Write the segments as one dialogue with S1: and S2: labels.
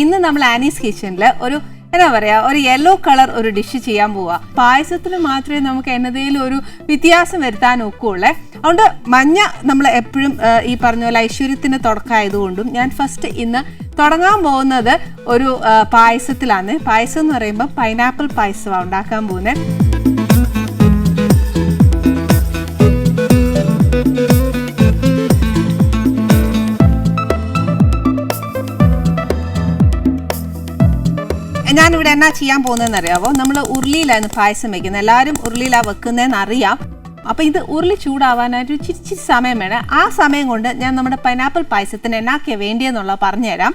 S1: ഇന്ന് നമ്മൾ ആനീസ് കിച്ചണിൽ ഒരു എന്താ പറയാ ഒരു യെല്ലോ കളർ ഒരു ഡിഷ് ചെയ്യാൻ പോവാ. പായസത്തിന് മാത്രമേ നമുക്ക് എന്നതേലും ഒരു വ്യത്യാസം വരുത്താൻ ഒക്കുള്ളേ. അതുകൊണ്ട് മഞ്ഞ നമ്മൾ എപ്പോഴും ഈ പറഞ്ഞ പോലെ ഐശ്വര്യത്തിന് തുടക്കമായതുകൊണ്ടും ഞാൻ ഫസ്റ്റ് ഇന്ന് തുടങ്ങാൻ പോകുന്നത് ഒരു പായസത്തിലാണ്. പായസം എന്ന് പറയുമ്പോൾ പൈനാപ്പിൾ പായസമാണ് ഉണ്ടാക്കാൻ പോകുന്നത്. ഞാനിവിടെ എന്നാ ചെയ്യാൻ പോകുന്നതെന്ന് അറിയാവോ? നമ്മൾ ഉരുളിയിലാണ് പായസം വെക്കുന്നത്. എല്ലാവരും ഉരുളിയിലാണ് വെക്കുന്നതെന്ന് അറിയാം. അപ്പോൾ ഇത് ഉരുളി ചൂടാവാനായിട്ട് ഇച്ചിരി സമയം വേണം. ആ സമയം കൊണ്ട് ഞാൻ നമ്മുടെ പൈനാപ്പിൾ പായസത്തിന് എന്നാക്കിയാൽ വേണ്ടിയെന്നുള്ളത് പറഞ്ഞുതരാം.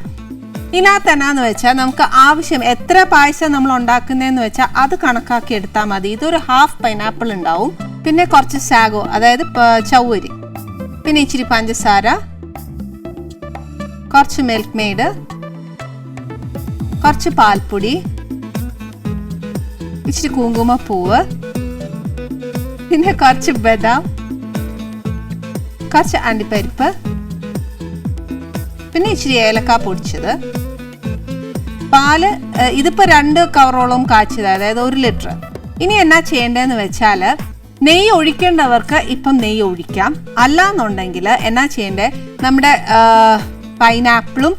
S1: ഇതിനകത്ത് എന്നാന്ന് വെച്ചാൽ നമുക്ക് ആവശ്യം എത്ര പായസം നമ്മൾ ഉണ്ടാക്കുന്നതെന്ന് വെച്ചാൽ അത് കണക്കാക്കി എടുത്താൽ മതി. ഇതൊരു ഹാഫ് പൈനാപ്പിൾ ഉണ്ടാവും, പിന്നെ കുറച്ച് സാഗോ അതായത് ചൗവരി, പിന്നെ ഇച്ചിരി പഞ്ചസാര, കുറച്ച് മിൽക്ക് മെയ്ഡ്, കുറച്ച് പാൽപ്പൊടി, ഇച്ചിരി കുങ്കുമപ്പൂവ്, പിന്നെ കുറച്ച് ബദാം, കുറച്ച് അണ്ടിപ്പരിപ്പ്, പിന്നെ ഇച്ചിരി ഏലക്ക പൊടിച്ചത്, പാല് ഇതിപ്പോൾ 2 കവറോളം കാച്ചിയത്, അതായത് 1 ലിറ്റർ. ഇനി എന്നാ ചെയ്യേണ്ടതെന്ന് വെച്ചാൽ നെയ്യ് ഒഴിക്കേണ്ടവർക്ക് ഇപ്പം നെയ്യ് ഒഴിക്കാം. അല്ലാന്നുണ്ടെങ്കിൽ എന്നാ ചെയ്യേണ്ടത്, നമ്മുടെ പൈനാപ്പിളും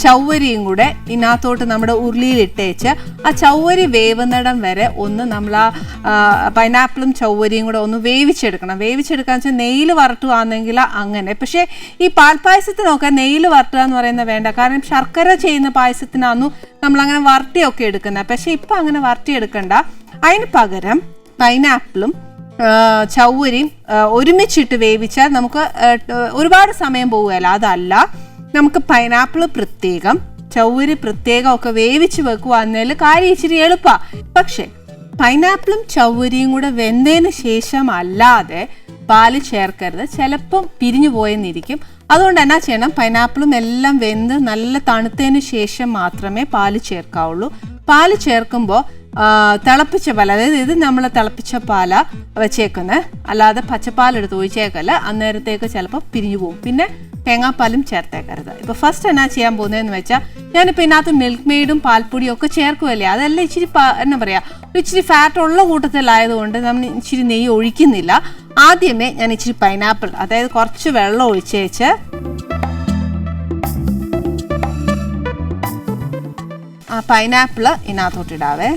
S1: ചൗവരിയും കൂടെ ഇതിനകത്തോട്ട് നമ്മുടെ ഉരുളിയിലിട്ടേച്ച് ആ ചൗവരി വേവുന്നിടം വരെ ഒന്ന് നമ്മൾ ആ പൈനാപ്പിളും ചൗവരിയും കൂടെ ഒന്ന് വേവിച്ചെടുക്കണം. വേവിച്ചെടുക്കാന്ന് വെച്ചാൽ നെയ്യിൽ വറുട്ടുവാണെങ്കിൽ അങ്ങനെ. പക്ഷേ ഈ പാൽപ്പായസത്തിനൊക്കെ നെയ്യിൽ വറുട്ടുക എന്ന് പറയുന്നത് വേണ്ട. കാരണം ശർക്കര ചെയ്യുന്ന പായസത്തിനാന്നു നമ്മളങ്ങനെ വറുട്ടിയൊക്കെ എടുക്കുന്നത്. പക്ഷേ ഇപ്പം അങ്ങനെ വറുട്ടിയെടുക്കണ്ട. അതിന് പകരം പൈനാപ്പിളും ചൗവരിയും ഒരുമിച്ചിട്ട് വേവിച്ചാൽ നമുക്ക് ഒരുപാട് സമയം പോവുകയല്ല. അതല്ല, നമുക്ക് പൈനാപ്പിൾ പ്രത്യേകം ചൗവരി പ്രത്യേകം ഒക്കെ വേവിച്ച് വെക്കുവാന്നേൽ കാര്യം ഇച്ചിരി എളുപ്പമാണ്. പക്ഷെ പൈനാപ്പിളും ചൗവരിയും കൂടെ വെന്തതിന് ശേഷം അല്ലാതെ പാല് ചേർക്കരുത്, ചിലപ്പം പിരിഞ്ഞു പോയെന്നിരിക്കും. അതുകൊണ്ട് എന്നാ ചെയ്യണം, പൈനാപ്പിളും എല്ലാം വെന്ത് നല്ല തണുത്തതിന് ശേഷം മാത്രമേ പാല് ചേർക്കാവുള്ളൂ. പാല് ചേർക്കുമ്പോൾ തിളപ്പിച്ച പാൽ, അതായത് ഇത് നമ്മൾ തിളപ്പിച്ച പാല വെച്ചേക്കുന്നത്, അല്ലാതെ പച്ചപ്പാലെടുത്ത് ഒഴിച്ചേക്കല്ല. അന്നേരത്തേക്ക് ചിലപ്പോൾ പിരിഞ്ഞു പോകും. പിന്നെ തേങ്ങാപ്പാലും ചേർത്തേക്കരുത്. ഇപ്പോൾ ഫസ്റ്റ് എന്നാ ചെയ്യാൻ പോകുന്നതെന്ന് വെച്ചാൽ ഞാനിപ്പോൾ ഇതിനകത്ത് മിൽക്ക് മെയ്ഡും പാൽപ്പൊടിയും ഒക്കെ ചേർക്കുമല്ലേ, അതെല്ലാം ഇച്ചിരി എന്നാ പറയുക ഇച്ചിരി ഫാറ്റ് ഉള്ള കൂട്ടത്തിലായതുകൊണ്ട് നമ്മൾ ഇച്ചിരി നെയ്യ് ഒഴിക്കുന്നില്ല. ആദ്യമേ ഞാൻ ഇച്ചിരി പൈനാപ്പിൾ, അതായത് കുറച്ച് വെള്ളം ഒഴിച്ചേച്ച് ആ പൈനാപ്പിള് ഇതിനകത്തോട്ടിടാവേ.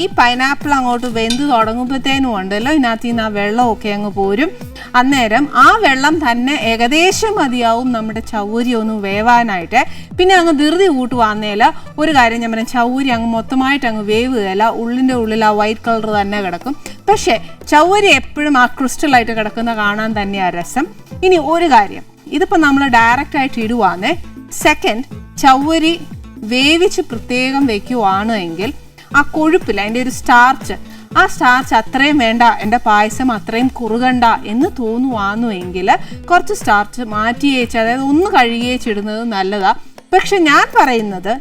S1: ഈ പൈനാപ്പിൾ അങ്ങോട്ട് വെന്ത് തുടങ്ങുമ്പോഴത്തേനും ഉണ്ടല്ലോ ഇതിനകത്ത് നിന്ന് ആ വെള്ളമൊക്കെ അങ്ങ് പോരും. അന്നേരം ആ വെള്ളം തന്നെ ഏകദേശം മതിയാവും നമ്മുടെ ചൗവരി ഒന്ന് വേവാനായിട്ട്. പിന്നെ അങ്ങ് ധൃതി കൂട്ടുവാന്നേല ഒരു കാര്യം ഞാൻ പറയാം, ചൗവരി അങ്ങ് മൊത്തമായിട്ട് അങ്ങ് വേവുകയല്ല, ഉള്ളിൻ്റെ ഉള്ളിൽ ആ വൈറ്റ് കളർ തന്നെ കിടക്കും. പക്ഷേ ചൗവരി എപ്പോഴും ആ ക്രിസ്റ്റലായിട്ട് കിടക്കുന്ന കാണാൻ തന്നെയാണ് രസം. ഇനി ഒരു കാര്യം, ഇതിപ്പോൾ നമ്മൾ ഡയറക്റ്റായിട്ട് ഇടുവാന്നേ. സെക്കൻഡ്, ചൗവരി വേവിച്ച് പ്രത്യേകം വെക്കുവാണ് എങ്കിൽ ആ കൊഴുപ്പില്ല, അതിൻ്റെ ഒരു സ്റ്റാർച്ച്, ആ സ്റ്റാർച്ച് അത്രയും വേണ്ട, എൻ്റെ പായസം അത്രയും കുറുകണ്ട എന്ന് തോന്നുവാന്നുവെങ്കിൽ കുറച്ച് സ്റ്റാർച്ച് മാറ്റിയേച്ച്, അതായത് ഒന്ന് കഴുകിയേച്ചിടുന്നത് നല്ലതാണ്. പക്ഷെ ഞാൻ പറയുന്നത്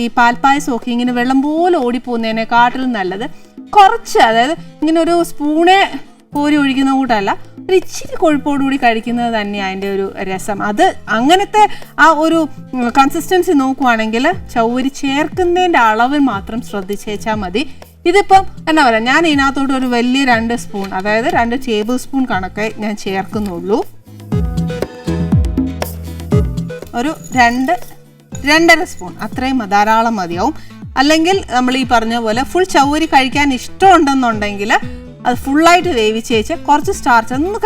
S1: ഈ പാൽപ്പായസമൊക്കെ ഇങ്ങനെ വെള്ളം പോലെ ഓടിപ്പോകുന്നതിനെക്കാട്ടിലും നല്ലത് കുറച്ച്, അതായത് ഇങ്ങനെ ഒരു സ്പൂണേ കോരി ഒഴിക്കുന്ന കൂട്ടല്ല, ഒരു ഇച്ചിരി കൊഴുപ്പോടുകൂടി കഴിക്കുന്നത് തന്നെയാണ് അതിൻ്റെ ഒരു രസം. അത് അങ്ങനത്തെ ആ ഒരു കൺസിസ്റ്റൻസി നോക്കുവാണെങ്കിൽ ചൗവരി ചേർക്കുന്നതിൻ്റെ അളവ് മാത്രം ശ്രദ്ധിച്ചേച്ചാൽ മതി. ഇതിപ്പം എന്നാ പറയുക, ഞാൻ ഇതിനകത്തോട്ട് ഒരു വലിയ 2 സ്പൂൺ, അതായത് 2 ടേബിൾ സ്പൂൺ കണക്കെ ഞാൻ ചേർക്കുന്നുള്ളൂ. ഒരു 2-2.5 സ്പൂൺ അത്രയും ധാരാളം മതിയാവും. അല്ലെങ്കിൽ നമ്മൾ ഈ പറഞ്ഞ പോലെ ഫുൾ ചൗവരി കഴിക്കാൻ ഇഷ്ടമുണ്ടെന്നുണ്ടെങ്കിൽ അത് ഫുള്ളായിട്ട് വേവിച്ചേച്ച് കുറച്ച് സ്റ്റാർച്ച് ഒന്ന്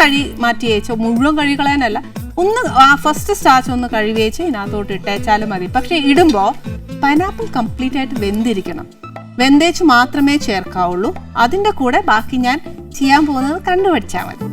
S1: മാറ്റി വെച്ചോ, മുഴുവൻ കഴുകിക്കളയാനല്ല, ഒന്ന് ആ ഫസ്റ്റ് സ്റ്റാർച്ച് ഒന്ന് കഴുകിയേച്ച് ഇതിനകത്തോട്ട് ഇട്ടേച്ചാലും മതി. പക്ഷേ ഇടുമ്പോൾ പൈനാപ്പിൾ കംപ്ലീറ്റ് ആയിട്ട് വെന്തിരിക്കണം, വെന്തേച്ച് മാത്രമേ ചേർക്കാവുള്ളൂ. അതിൻ്റെ കൂടെ ബാക്കി ഞാൻ ചെയ്യാൻ പോകുന്നത് കണ്ടുപഠിച്ചാൽ മതി.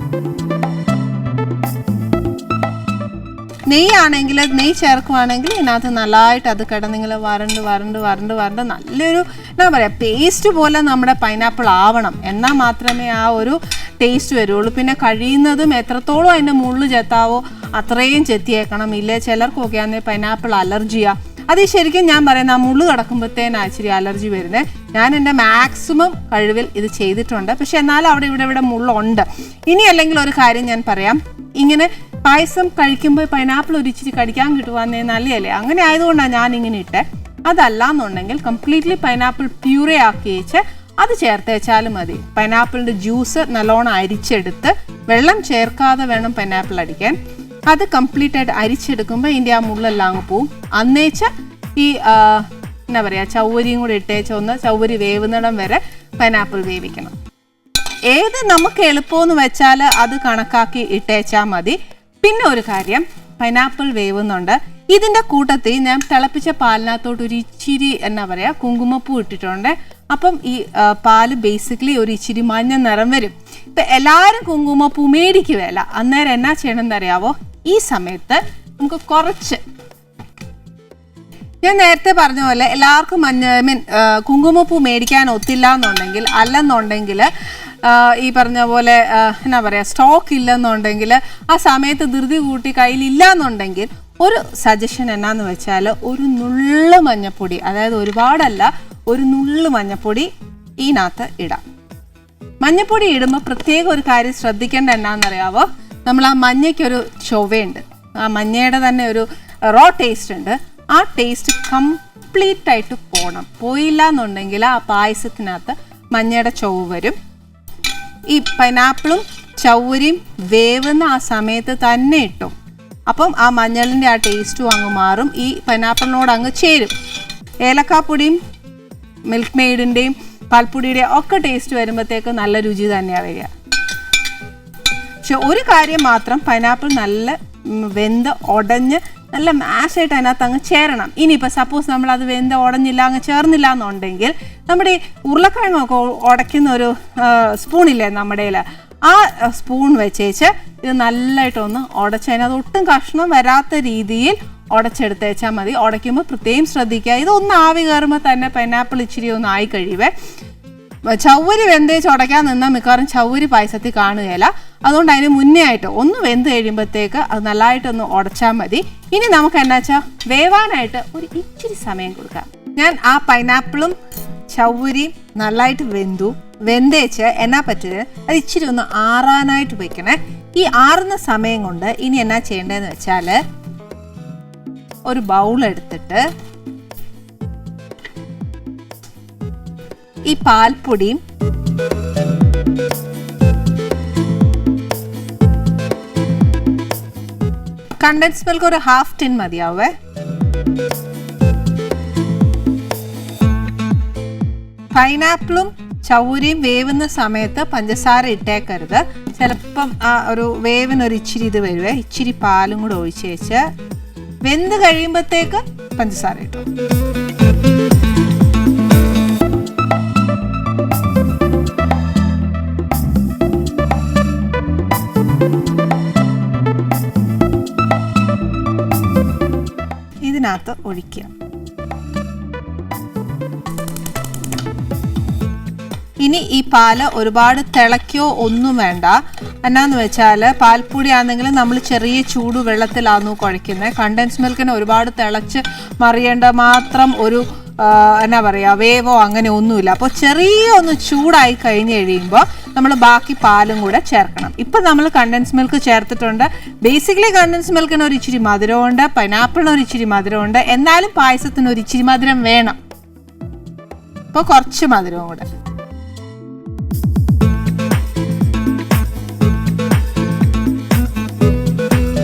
S1: നെയ്യാണെങ്കിൽ നെയ്യ് ചേർക്കുവാണെങ്കിൽ ഇതിനകത്ത് നല്ലതായിട്ട് അത് കിടന്നിങ്ങനെ വരണ്ട് നല്ലൊരു എന്താ പറയുക പേസ്റ്റ് പോലെ നമ്മുടെ പൈനാപ്പിൾ ആവണം. എന്നാൽ മാത്രമേ ആ ഒരു ടേസ്റ്റ് വരുള്ളൂ. പിന്നെ കഴിയുന്നതും എത്രത്തോളം അതിൻ്റെ മുള്ളു ചെത്താവോ അത്രയും ചെത്തിയേക്കണം. ഇല്ലേ ചിലർക്കൊക്കെ ആണെങ്കിൽ പൈനാപ്പിൾ അലർജിയാണ്. അത് ശരിക്കും ഞാൻ പറയുന്നത് ആ മുള്ളു കിടക്കുമ്പോഴത്തേനാണ് ഇച്ചിരി അലർജി വരുന്നത്. ഞാൻ എൻ്റെ മാക്സിമം കഴിവിൽ ഇത് ചെയ്തിട്ടുണ്ട്. പക്ഷെ എന്നാലും അവിടെ ഇവിടെ മുള്ളുണ്ട്. ഇനി അല്ലെങ്കിൽ ഒരു കാര്യം ഞാൻ പറയാം, ഇങ്ങനെ പായസം കഴിക്കുമ്പോൾ പൈനാപ്പിൾ ഒരിച്ചിരി കടിക്കാൻ കിട്ടുവാന്നേ നല്ലതല്ലേ, അങ്ങനെ ആയതുകൊണ്ടാണ് ഞാൻ ഇങ്ങനെ ഇട്ടേ. അതല്ല എന്നുണ്ടെങ്കിൽ കംപ്ലീറ്റ്ലി പൈനാപ്പിൾ പ്യൂറേ ആക്കി വെച്ച് അത് ചേർത്ത് വെച്ചാലും മതി. പൈനാപ്പിളിൻ്റെ ജ്യൂസ് നല്ലോണം അരിച്ചെടുത്ത് വെള്ളം ചേർക്കാതെ വേണം പൈനാപ്പിൾ അടിക്കാൻ. അത് കംപ്ലീറ്റ് ആയിട്ട് അരിച്ചെടുക്കുമ്പോൾ ഇതിൻ്റെ ആ മുള്ളെല്ലാം അങ്ങ് പോവും. അന്നേച്ച ഈ എന്നാ പറയുക ചവ്വരിയും കൂടെ ഇട്ടേച്ച് ഒന്ന് ചവ്വരി വേവുന്നിടം വരെ പൈനാപ്പിൾ വേവിക്കണം. ഏത് നമുക്ക് എളുപ്പമെന്ന് വെച്ചാൽ അത് കണക്കാക്കി ഇട്ടേച്ചാൽ മതി. പിന്നെ ഒരു കാര്യം, പൈനാപ്പിൾ വേവുന്നുണ്ട്, ഇതിൻ്റെ കൂട്ടത്തിൽ ഞാൻ തിളപ്പിച്ച പാലിനകത്തോട്ട് ഒരു ഇച്ചിരി എന്നാ പറയുക കുങ്കുമപ്പൂ ഇട്ടിട്ടുണ്ട്. അപ്പം ഈ പാല് ബേസിക്കലി ഒരു ഇച്ചിരി മഞ്ഞ നിറം വരും. ഇപ്പം എല്ലാവരും കുങ്കുമപ്പൂ മേടിക്കുകയല്ല. അന്നേരം എന്നാ ചെയ്യണമെന്ന് അറിയാവോ, ഈ സമയത്ത് നമുക്ക് കുറച്ച്, ഞാൻ നേരത്തെ പറഞ്ഞ പോലെ എല്ലാവർക്കും കുങ്കുമപ്പൂ മേടിക്കാൻ ഒത്തില്ല എന്നുണ്ടെങ്കിൽ, അല്ലെന്നുണ്ടെങ്കിൽ ഈ പറഞ്ഞ പോലെ എന്നാ പറയുക സ്റ്റോക്ക് ഇല്ലെന്നുണ്ടെങ്കിൽ, ആ സമയത്ത് ധൃതി കൂട്ടി കയ്യിലില്ല എന്നുണ്ടെങ്കിൽ ഒരു സജഷൻ എന്നാന്ന് വെച്ചാൽ ഒരു നുള്ളു മഞ്ഞപ്പൊടി, അതായത് ഒരുപാടല്ല, ഒരു നുള്ളു മഞ്ഞപ്പൊടി ഇതിനകത്ത് ഇടാം. മഞ്ഞപ്പൊടി ഇടുമ്പോൾ പ്രത്യേകം ഒരു കാര്യം ശ്രദ്ധിക്കേണ്ട എന്നാന്നറിയാവോ, നമ്മൾ ആ മഞ്ഞയ്ക്കൊരു ചൊവ്വയുണ്ട്, ആ മഞ്ഞയുടെ തന്നെ ഒരു റോ ടേസ്റ്റ് ഉണ്ട്. ആ ടേസ്റ്റ് കംപ്ലീറ്റ് ആയിട്ട് പോകണം. പോയില്ല എന്നുണ്ടെങ്കിൽ ആ പായസത്തിനകത്ത് മഞ്ഞയുടെ ചൊവ്വ വരും. ഈ പൈനാപ്പിളും ചവ്വരിയും വേവുന്ന ആ സമയത്ത് തന്നെ ഇട്ടു, അപ്പം ആ മഞ്ഞളിൻ്റെ ആ ടേസ്റ്റും അങ്ങ് മാറും, ഈ പൈനാപ്പിളിനോട് അങ്ങ് ചേരും. ഏലക്കാപ്പൊടിയും മിൽക്ക് മെയ്ഡിൻ്റെയും പാൽപ്പൊടിയുടെയും ഒക്കെ ടേസ്റ്റ് വരുമ്പോഴത്തേക്ക് നല്ല രുചി തന്നെയാണ് വരിക. പക്ഷെ ഒരു കാര്യം മാത്രം, പൈനാപ്പിൾ നല്ല വെന്ത് ഉടഞ്ഞ് നല്ല മാഷായിട്ട് അതിനകത്ത് അങ്ങ് ചേരണം. ഇനിയിപ്പോൾ സപ്പോസ് നമ്മളത് വെന്ത് ഉടഞ്ഞില്ല, അങ്ങ് ചേർന്നില്ല എന്നുണ്ടെങ്കിൽ നമ്മുടെ ഈ ഉരുളക്കിഴങ്ങൊക്കെ ഉടയ്ക്കുന്ന ഒരു സ്പൂണില്ലേ നമ്മുടെ കയ്യിൽ, ആ സ്പൂൺ വെച്ചേച്ച് ഇത് നല്ലതായിട്ടൊന്ന് ഉടച്ച് അതിനകത്ത് ഒട്ടും കഷ്ണം വരാത്ത രീതിയിൽ ഉടച്ചെടുത്തേച്ചാൽ മതി. ഉടയ്ക്കുമ്പോൾ പ്രത്യേകം ശ്രദ്ധിക്കുക, ഇതൊന്ന് ആവി കയറുമ്പോൾ തന്നെ പൈനാപ്പിൾ ഇച്ചിരി ഒന്ന് ആയി കഴിയുവേ. ചവ്വരി വെന്തേച്ച് ഉടയ്ക്കാൻ നിന്നാൽ മിക്കവാറും ചവ്വരി പായസത്തിൽ കാണുകയില്ല. അതുകൊണ്ട് അതിന് മുന്നേ ആയിട്ട് ഒന്ന് വെന്ത് കഴിയുമ്പോഴത്തേക്ക് അത് നല്ലതായിട്ടൊന്ന് ഉടച്ചാൽ മതി. ഇനി നമുക്ക് എന്നാ വെച്ചാൽ വേവാനായിട്ട് ഒരു ഇച്ചിരി സമയം കൊടുക്കാം. ഞാൻ ആ പൈനാപ്പിളും ചവ്വരിയും നല്ലതായിട്ട് വെന്തേച്ച് എന്നാ പറ്റിയത്, അത് ഇച്ചിരി ഒന്ന് ആറാനായിട്ട് വെക്കണേ. ഈ ആറുന്ന സമയം കൊണ്ട് ഇനി എന്നാ ചെയ്യേണ്ടതെന്ന് വെച്ചാൽ, ഒരു ബൗൾ എടുത്തിട്ട് ഈ പാൽപ്പൊടിയും കണ്ടൻസ് മിൽക്ക് ഒരു 1/2 ടിൻ മതിയാവേ. പൈനാപ്പിളും ചവ്വരിയും വേവുന്ന സമയത്ത് പഞ്ചസാര ഇട്ടേക്കരുത്. ചിലപ്പം ആ ഒരു വേവിനൊരു ഇച്ചിരി ഇത് വരുവേ. ഇച്ചിരി പാലും കൂടെ ഒഴിച്ച് വെച്ച് വെന്ത് കഴിയുമ്പോഴത്തേക്ക് പഞ്ചസാര ഇട്ടു. ഇതിനകത്ത് ഒഴിക്കുക. ഇനി ഈ പാല് ഒരുപാട് തിളയ്ക്കോ ഒന്നും വേണ്ട. എന്നാന്ന് വെച്ചാൽ പാൽപ്പൊടി ആണെങ്കിൽ നമ്മൾ ചെറിയ ചൂട് വെള്ളത്തിലാന്നു കുഴയ്ക്കുന്നത്. കണ്ടൻസ് മിൽക്കിന് ഒരുപാട് തിളച്ച് മറിയേണ്ട മാത്രം ഒരു എന്നാ പറയുക വേവോ അങ്ങനെ ഒന്നുമില്ല. അപ്പോൾ ചെറിയ ഒന്ന് ചൂടായി കഴിഞ്ഞ് കഴിയുമ്പോൾ നമ്മൾ ബാക്കി പാലും കൂടെ ചേർക്കണം. ഇപ്പം നമ്മൾ കണ്ടൻസ് മിൽക്ക് ചേർത്തിട്ടുണ്ട്. ബേസിക്കലി കണ്ടൻസ് മിൽക്കിന് ഒരു ഇച്ചിരി മധുരമുണ്ട്, പൈനാപ്പിളിന് ഒരു ഇച്ചിരി മധുരമുണ്ട്. എന്നാലും പായസത്തിന് ഒരു ഇച്ചിരി മധുരം വേണം. അപ്പോൾ കുറച്ച് മധുരവും കൂടെ.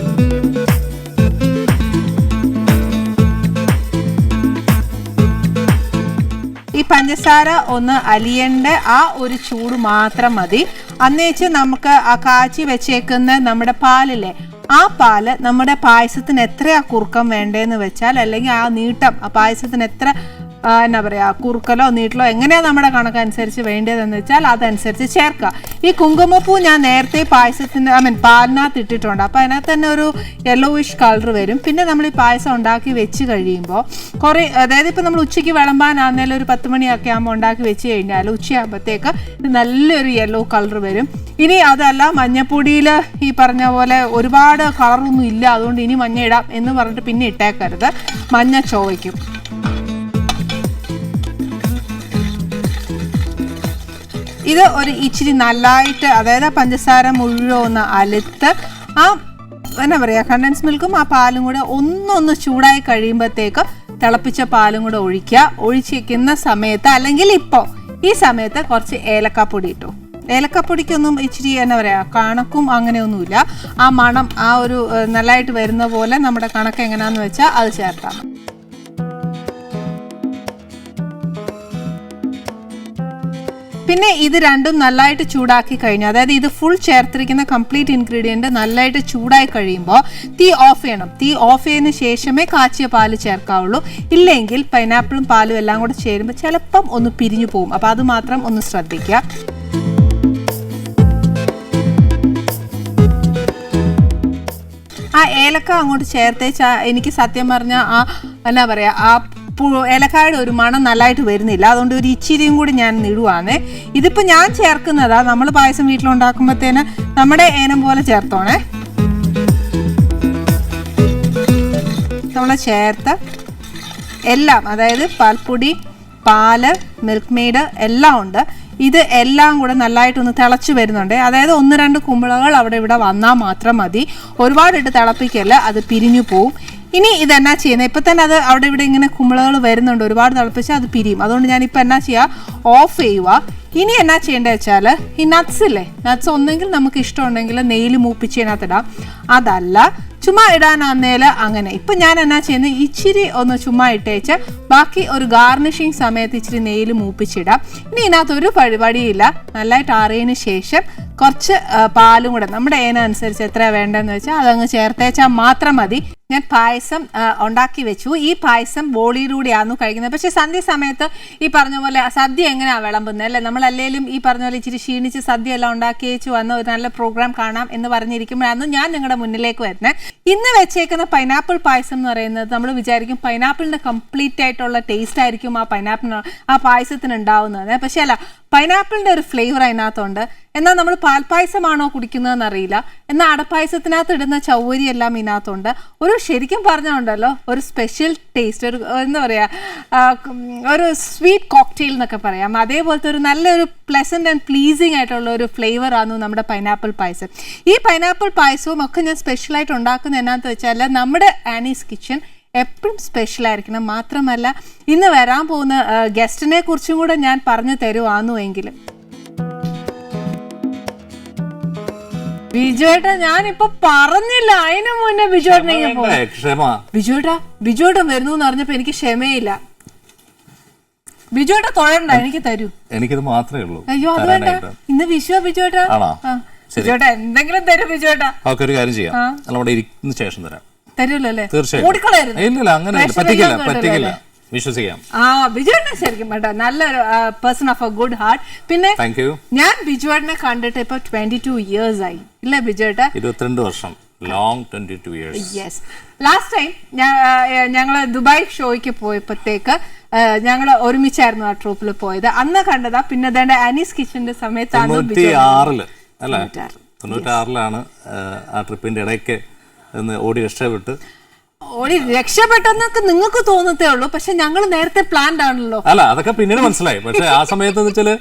S1: ഈ പഞ്ചസാര ഒന്ന് അലിയേണ്ട ആ ഒരു ചൂട് മാത്രം മതി. അന്നേച്ച് നമുക്ക് ആ കാച്ചി വെച്ചേക്കുന്ന നമ്മുടെ പാലില്ലേ, ആ പാല് നമ്മുടെ പായസത്തിന് എത്രയാ കുറുക്കം വേണ്ടതെന്ന് വെച്ചാൽ, അല്ലെങ്കിൽ ആ നീട്ടം ആ പായസത്തിന് എത്ര എന്നാ പറയുക കുറുക്കലോ നീട്ടലോ എങ്ങനെയാണ് നമ്മുടെ കണക്കനുസരിച്ച് വേണ്ടതെന്ന് വെച്ചാൽ അതനുസരിച്ച് ചേർക്കുക. ഈ കുങ്കുമപ്പൂ ഞാൻ നേരത്തെ പായസത്തിൻ്റെ പാലിനകത്ത് ഇട്ടിട്ടുണ്ട്. അപ്പോൾ അതിനകത്ത് തന്നെ ഒരു യെല്ലോയിഷ് കളർ വരും. പിന്നെ നമ്മൾ ഈ പായസം ഉണ്ടാക്കി വെച്ച് കഴിയുമ്പോൾ കുറേ, അതായത് ഇപ്പോൾ നമ്മൾ ഉച്ചയ്ക്ക് വിളമ്പാനാണെങ്കിലും ഒരു 10 മണിയൊക്കെ ആകുമ്പോൾ ഉണ്ടാക്കി വെച്ച് കഴിഞ്ഞാൽ ഉച്ചയാകുമ്പോഴത്തേക്ക് നല്ലൊരു യെല്ലോ കളർ വരും. ഇനി അതല്ല, മഞ്ഞപ്പൊടിയിൽ ഈ പറഞ്ഞ പോലെ ഒരുപാട് കളറൊന്നും ഇല്ല, അതുകൊണ്ട് ഇനി മഞ്ഞ ഇടാം എന്ന് പറഞ്ഞിട്ട് പിന്നെ ഇട്ടേക്കരുത്, മഞ്ഞ ചോവയ്ക്കും. ഇത് ഒരു ഇച്ചിരി നല്ലതായിട്ട്, അതായത് പഞ്ചസാര മുഴുവൻ ഒന്ന് അലുത്ത് ആ എന്നാ പറയുക കണ്ടൻസ് മിൽക്കും ആ പാലും കൂടെ ഒന്നൊന്ന് ചൂടായി കഴിയുമ്പോഴത്തേക്ക് തിളപ്പിച്ച പാലും കൂടെ ഒഴിച്ചിരിക്കുന്ന സമയത്ത്, അല്ലെങ്കിൽ ഇപ്പോൾ ഈ സമയത്ത് കുറച്ച് ഏലക്കാപ്പൊടി ഇട്ടു. ഏലക്കാപ്പൊടിക്കൊന്നും ഇച്ചിരി എന്നാ പറയുക കണക്കും അങ്ങനെയൊന്നുമില്ല. ആ മണം ആ ഒരു നല്ലതായിട്ട് വരുന്ന പോലെ നമ്മുടെ കണക്ക് എങ്ങനെയാണെന്ന് വെച്ചാൽ അത് ചേർത്താം. പിന്നെ ഇത് രണ്ടും നല്ലതായിട്ട് ചൂടാക്കി കഴിഞ്ഞു, അതായത് ഇത് ഫുൾ ചേർത്തിരിക്കുന്ന കംപ്ലീറ്റ് ഇൻഗ്രീഡിയൻറ്റ് നല്ലതായിട്ട് ചൂടായി കഴിയുമ്പോൾ തീ ഓഫ് ചെയ്യണം. തീ ഓഫ് ചെയ്തതിന് ശേഷമേ കാച്ചിയ പാല് ചേർക്കാവുള്ളൂ. ഇല്ലെങ്കിൽ പൈനാപ്പിളും പാലും എല്ലാം കൂടെ ചേരുമ്പോൾ ചിലപ്പം ഒന്ന് പിരിഞ്ഞു പോകും. അപ്പോൾ അത് മാത്രം ഒന്ന് ശ്രദ്ധിക്കുക. ആ ഏലക്ക അങ്ങോട്ട് ചേർത്തേച്ചാ എനിക്ക് സത്യം പറഞ്ഞാൽ ആ എന്നാ പറയുക ആ ഏലക്കായുടെ ഒരു മണം നല്ലതായിട്ട് വരുന്നില്ല. അതുകൊണ്ട് ഒരു ഇച്ചിരിയും കൂടി ഞാൻ ഇടുവാണേ. ഇതിപ്പോൾ ഞാൻ ചേർക്കുന്നതാ, നമ്മൾ പായസം വീട്ടിലുണ്ടാക്കുമ്പോഴത്തേന് നമ്മുടെ ഏനം പോലെ ചേർത്തോണേ. നമ്മൾ ചേർത്ത് എല്ലാം, അതായത് പാൽപ്പൊടി, പാല്, മിൽക്ക് മെയ്ഡ് എല്ലാം ഉണ്ട്. ഇത് എല്ലാം കൂടെ നല്ലതായിട്ടൊന്ന് തിളച്ച് വരുന്നുണ്ട്. അതായത് 1-2 കുമ്പളകൾ അവിടെ ഇവിടെ വന്നാൽ മാത്രം മതി. ഒരുപാടിട്ട് തിളപ്പിക്കല്ല, അത് പിരിഞ്ഞു പോവും. ഇനി ഇതെന്നാ ചെയ്യുന്നത്, ഇപ്പം തന്നെ അത് അവിടെ ഇവിടെ ഇങ്ങനെ കുമ്പളകൾ വരുന്നുണ്ട്. ഒരുപാട് തിളപ്പിച്ചാൽ അത് പിരിയും. അതുകൊണ്ട് ഞാനിപ്പോൾ എന്നാ ചെയ്യുക, ഓഫ് ചെയ്യുക. ഇനി എന്നാ ചെയ്യേണ്ടത് വെച്ചാൽ ഈ നട്ട്സ് ഇല്ലേ, നട്ട്സ് ഒന്നെങ്കിൽ നമുക്ക് ഇഷ്ടമുണ്ടെങ്കിൽ നെയ്യിൽ മൂപ്പിച്ച് ഇതിനകത്തിടാം. അതല്ല ചുമ്മാ ഇടാനാന്നേൽ അങ്ങനെ. ഇപ്പം ഞാൻ എന്നാ ചെയ്യുന്നത്, ഇച്ചിരി ഒന്ന് ചുമ്മാ ഇട്ടേച്ച് ബാക്കി ഒരു ഗാർണിഷിങ് സമയത്ത് ഇച്ചിരി നെയ്യിൽ മൂപ്പിച്ചിടാം. ഇനി ഇതിനകത്തൊരു പരിപാടിയില്ല. നല്ലതായിട്ട് ആറിയതിന് ശേഷം കുറച്ച് പാലും കൂടെ നമ്മുടെ ഏനനുസരിച്ച് എത്രയാണ് വേണ്ടതെന്ന് വെച്ചാൽ അതങ്ങ് ചേർത്തേച്ചാൽ മാത്രം മതി. ഞാൻ പായസം ഉണ്ടാക്കി വെച്ചു. ഈ പായസം ബോളിയിലൂടെയാണ് കഴിക്കുന്നത്. പക്ഷെ സന്ധ്യ സമയത്ത് ഈ പറഞ്ഞ പോലെ സദ്യ എങ്ങനെയാണ് വിളമ്പുന്നത് അല്ലേ, നമ്മളല്ലേലും ഈ പറഞ്ഞ പോലെ ഇച്ചിരി ക്ഷീണിച്ച് സദ്യ എല്ലാം ഉണ്ടാക്കി വെച്ച് വന്ന് ഒരു നല്ല പ്രോഗ്രാം കാണാം എന്ന് പറഞ്ഞിരിക്കുമ്പോഴാണ് ഞാൻ നിങ്ങളുടെ മുന്നിലേക്ക് വരുന്നത്. ഇന്ന് വെച്ചേക്കുന്ന പൈനാപ്പിൾ പായസം എന്ന് പറയുന്നത് നമ്മൾ വിചാരിക്കും പൈനാപ്പിളിൻ്റെ കംപ്ലീറ്റ് ആയിട്ടുള്ള ടേസ്റ്റ് ആയിരിക്കും ആ പായസത്തിന് ഉണ്ടാവുന്നത്. പക്ഷേ അല്ല, പൈനാപ്പിളിൻ്റെ ഒരു ഫ്ലേവർ അതിനകത്തുണ്ട്. എന്നാൽ നമ്മൾ പാൽപ്പായസമാണോ കുടിക്കുന്നതെന്ന് അറിയില്ല. എന്നാൽ അടപ്പായസത്തിനകത്ത് ഇടുന്ന ചൗവരി എല്ലാം ഇതിനകത്തുണ്ട്. ഒരു ശരിക്കും പറഞ്ഞുണ്ടല്ലോ ഒരു സ്പെഷ്യൽ ടേസ്റ്റ്, ഒരു എന്താ പറയുക ഒരു സ്വീറ്റ് കോക്ടെയിൽ എന്നൊക്കെ പറയാം. അതേപോലത്തെ ഒരു നല്ലൊരു പ്ലസൻറ്റ് ആൻഡ് പ്ലീസിങ് ആയിട്ടുള്ള ഒരു ഫ്ലേവറാണ് നമ്മുടെ പൈനാപ്പിൾ പായസം. ഈ പൈനാപ്പിൾ പായസവും ഒക്കെ ഞാൻ സ്പെഷ്യലായിട്ട് ഉണ്ടാക്കുന്നത് എന്നാന്ന് വെച്ചാൽ നമ്മുടെ ആനീസ് കിച്ചൺ എപ്പോഴും സ്പെഷ്യലായിരിക്കണം. മാത്രമല്ല ഇന്ന് വരാൻ പോകുന്ന ഗസ്റ്റിനെ കുറിച്ചും കൂടെ ഞാൻ പറഞ്ഞു തരുവാന്നുവെങ്കിൽ ബിജുവേട്ടാ ഞാനിപ്പോ പറഞ്ഞില്ല, അതിനു മുന്നേ ബിജുവേട്ടൻ വരുന്നു എന്ന് പറഞ്ഞപ്പോ എനിക്ക് ക്ഷമയില്ല. ബിജുവേട്ട തൊഴണ്ട, എനിക്ക് തരൂ.
S2: എനിക്കിത് മാത്രമേ ഉള്ളൂ.
S1: അയ്യോ അത് വേണ്ട, ഇന്ന് വിഷുവാ ബിജുവേട്ടാ. ബിജുവേട്ടാ എന്തെങ്കിലും തരും ബിജുവേട്ടാ.
S2: ഒരു കാര്യം ചെയ്യാം, നമ്മുടെ ഇരിക്കുന്ന ശേഷം തരാം.
S1: തരൂല്ലോ അല്ലേ?
S2: തീർച്ചയായും. ഇല്ല അങ്ങനെ പറ്റിക്കില്ല, വിശ്വസിക്കാം.
S1: ബിജുവേട്ടനെ ശരിക്കും കേട്ടോ നല്ലൊരു person of A good heart. പിന്നെ ഞാൻ ബിജുവേട്ടനെ കണ്ടിട്ട് ഇപ്പൊ 22 years ആയി ഇല്ലേ ബിജുവേട്ടാ?
S2: 22 വർഷം. Long 22 years.
S1: Yes. Last time ഞങ്ങള് ദുബായ് ഷോയ്ക്ക് പോയപ്പോഴത്തേക്ക് ഞങ്ങൾ ഒരുമിച്ചായിരുന്നു ആ ട്രൂപ്പിൽ പോയത്. അന്ന് കണ്ടതാ. പിന്നെ അതേണ്ട ആനീസ് കിച്ചന്റെ സമയത്താണ്
S2: 96-ലാണ് ആ ട്രിപ്പിന്റെ ഇടയ്ക്ക് ഓടി
S1: രക്ഷപ്പെട്ടെന്നൊക്കെ നിങ്ങൾക്ക് തോന്നത്തേ ഉള്ളൂ. പക്ഷെ ഞങ്ങൾ നേരത്തെ പ്ലാൻഡ് ആണല്ലോ.
S2: അല്ല, അതൊക്കെ പിന്നീട് മനസ്സിലായി. പക്ഷെ ആ സമയത്ത് വെച്ചാല്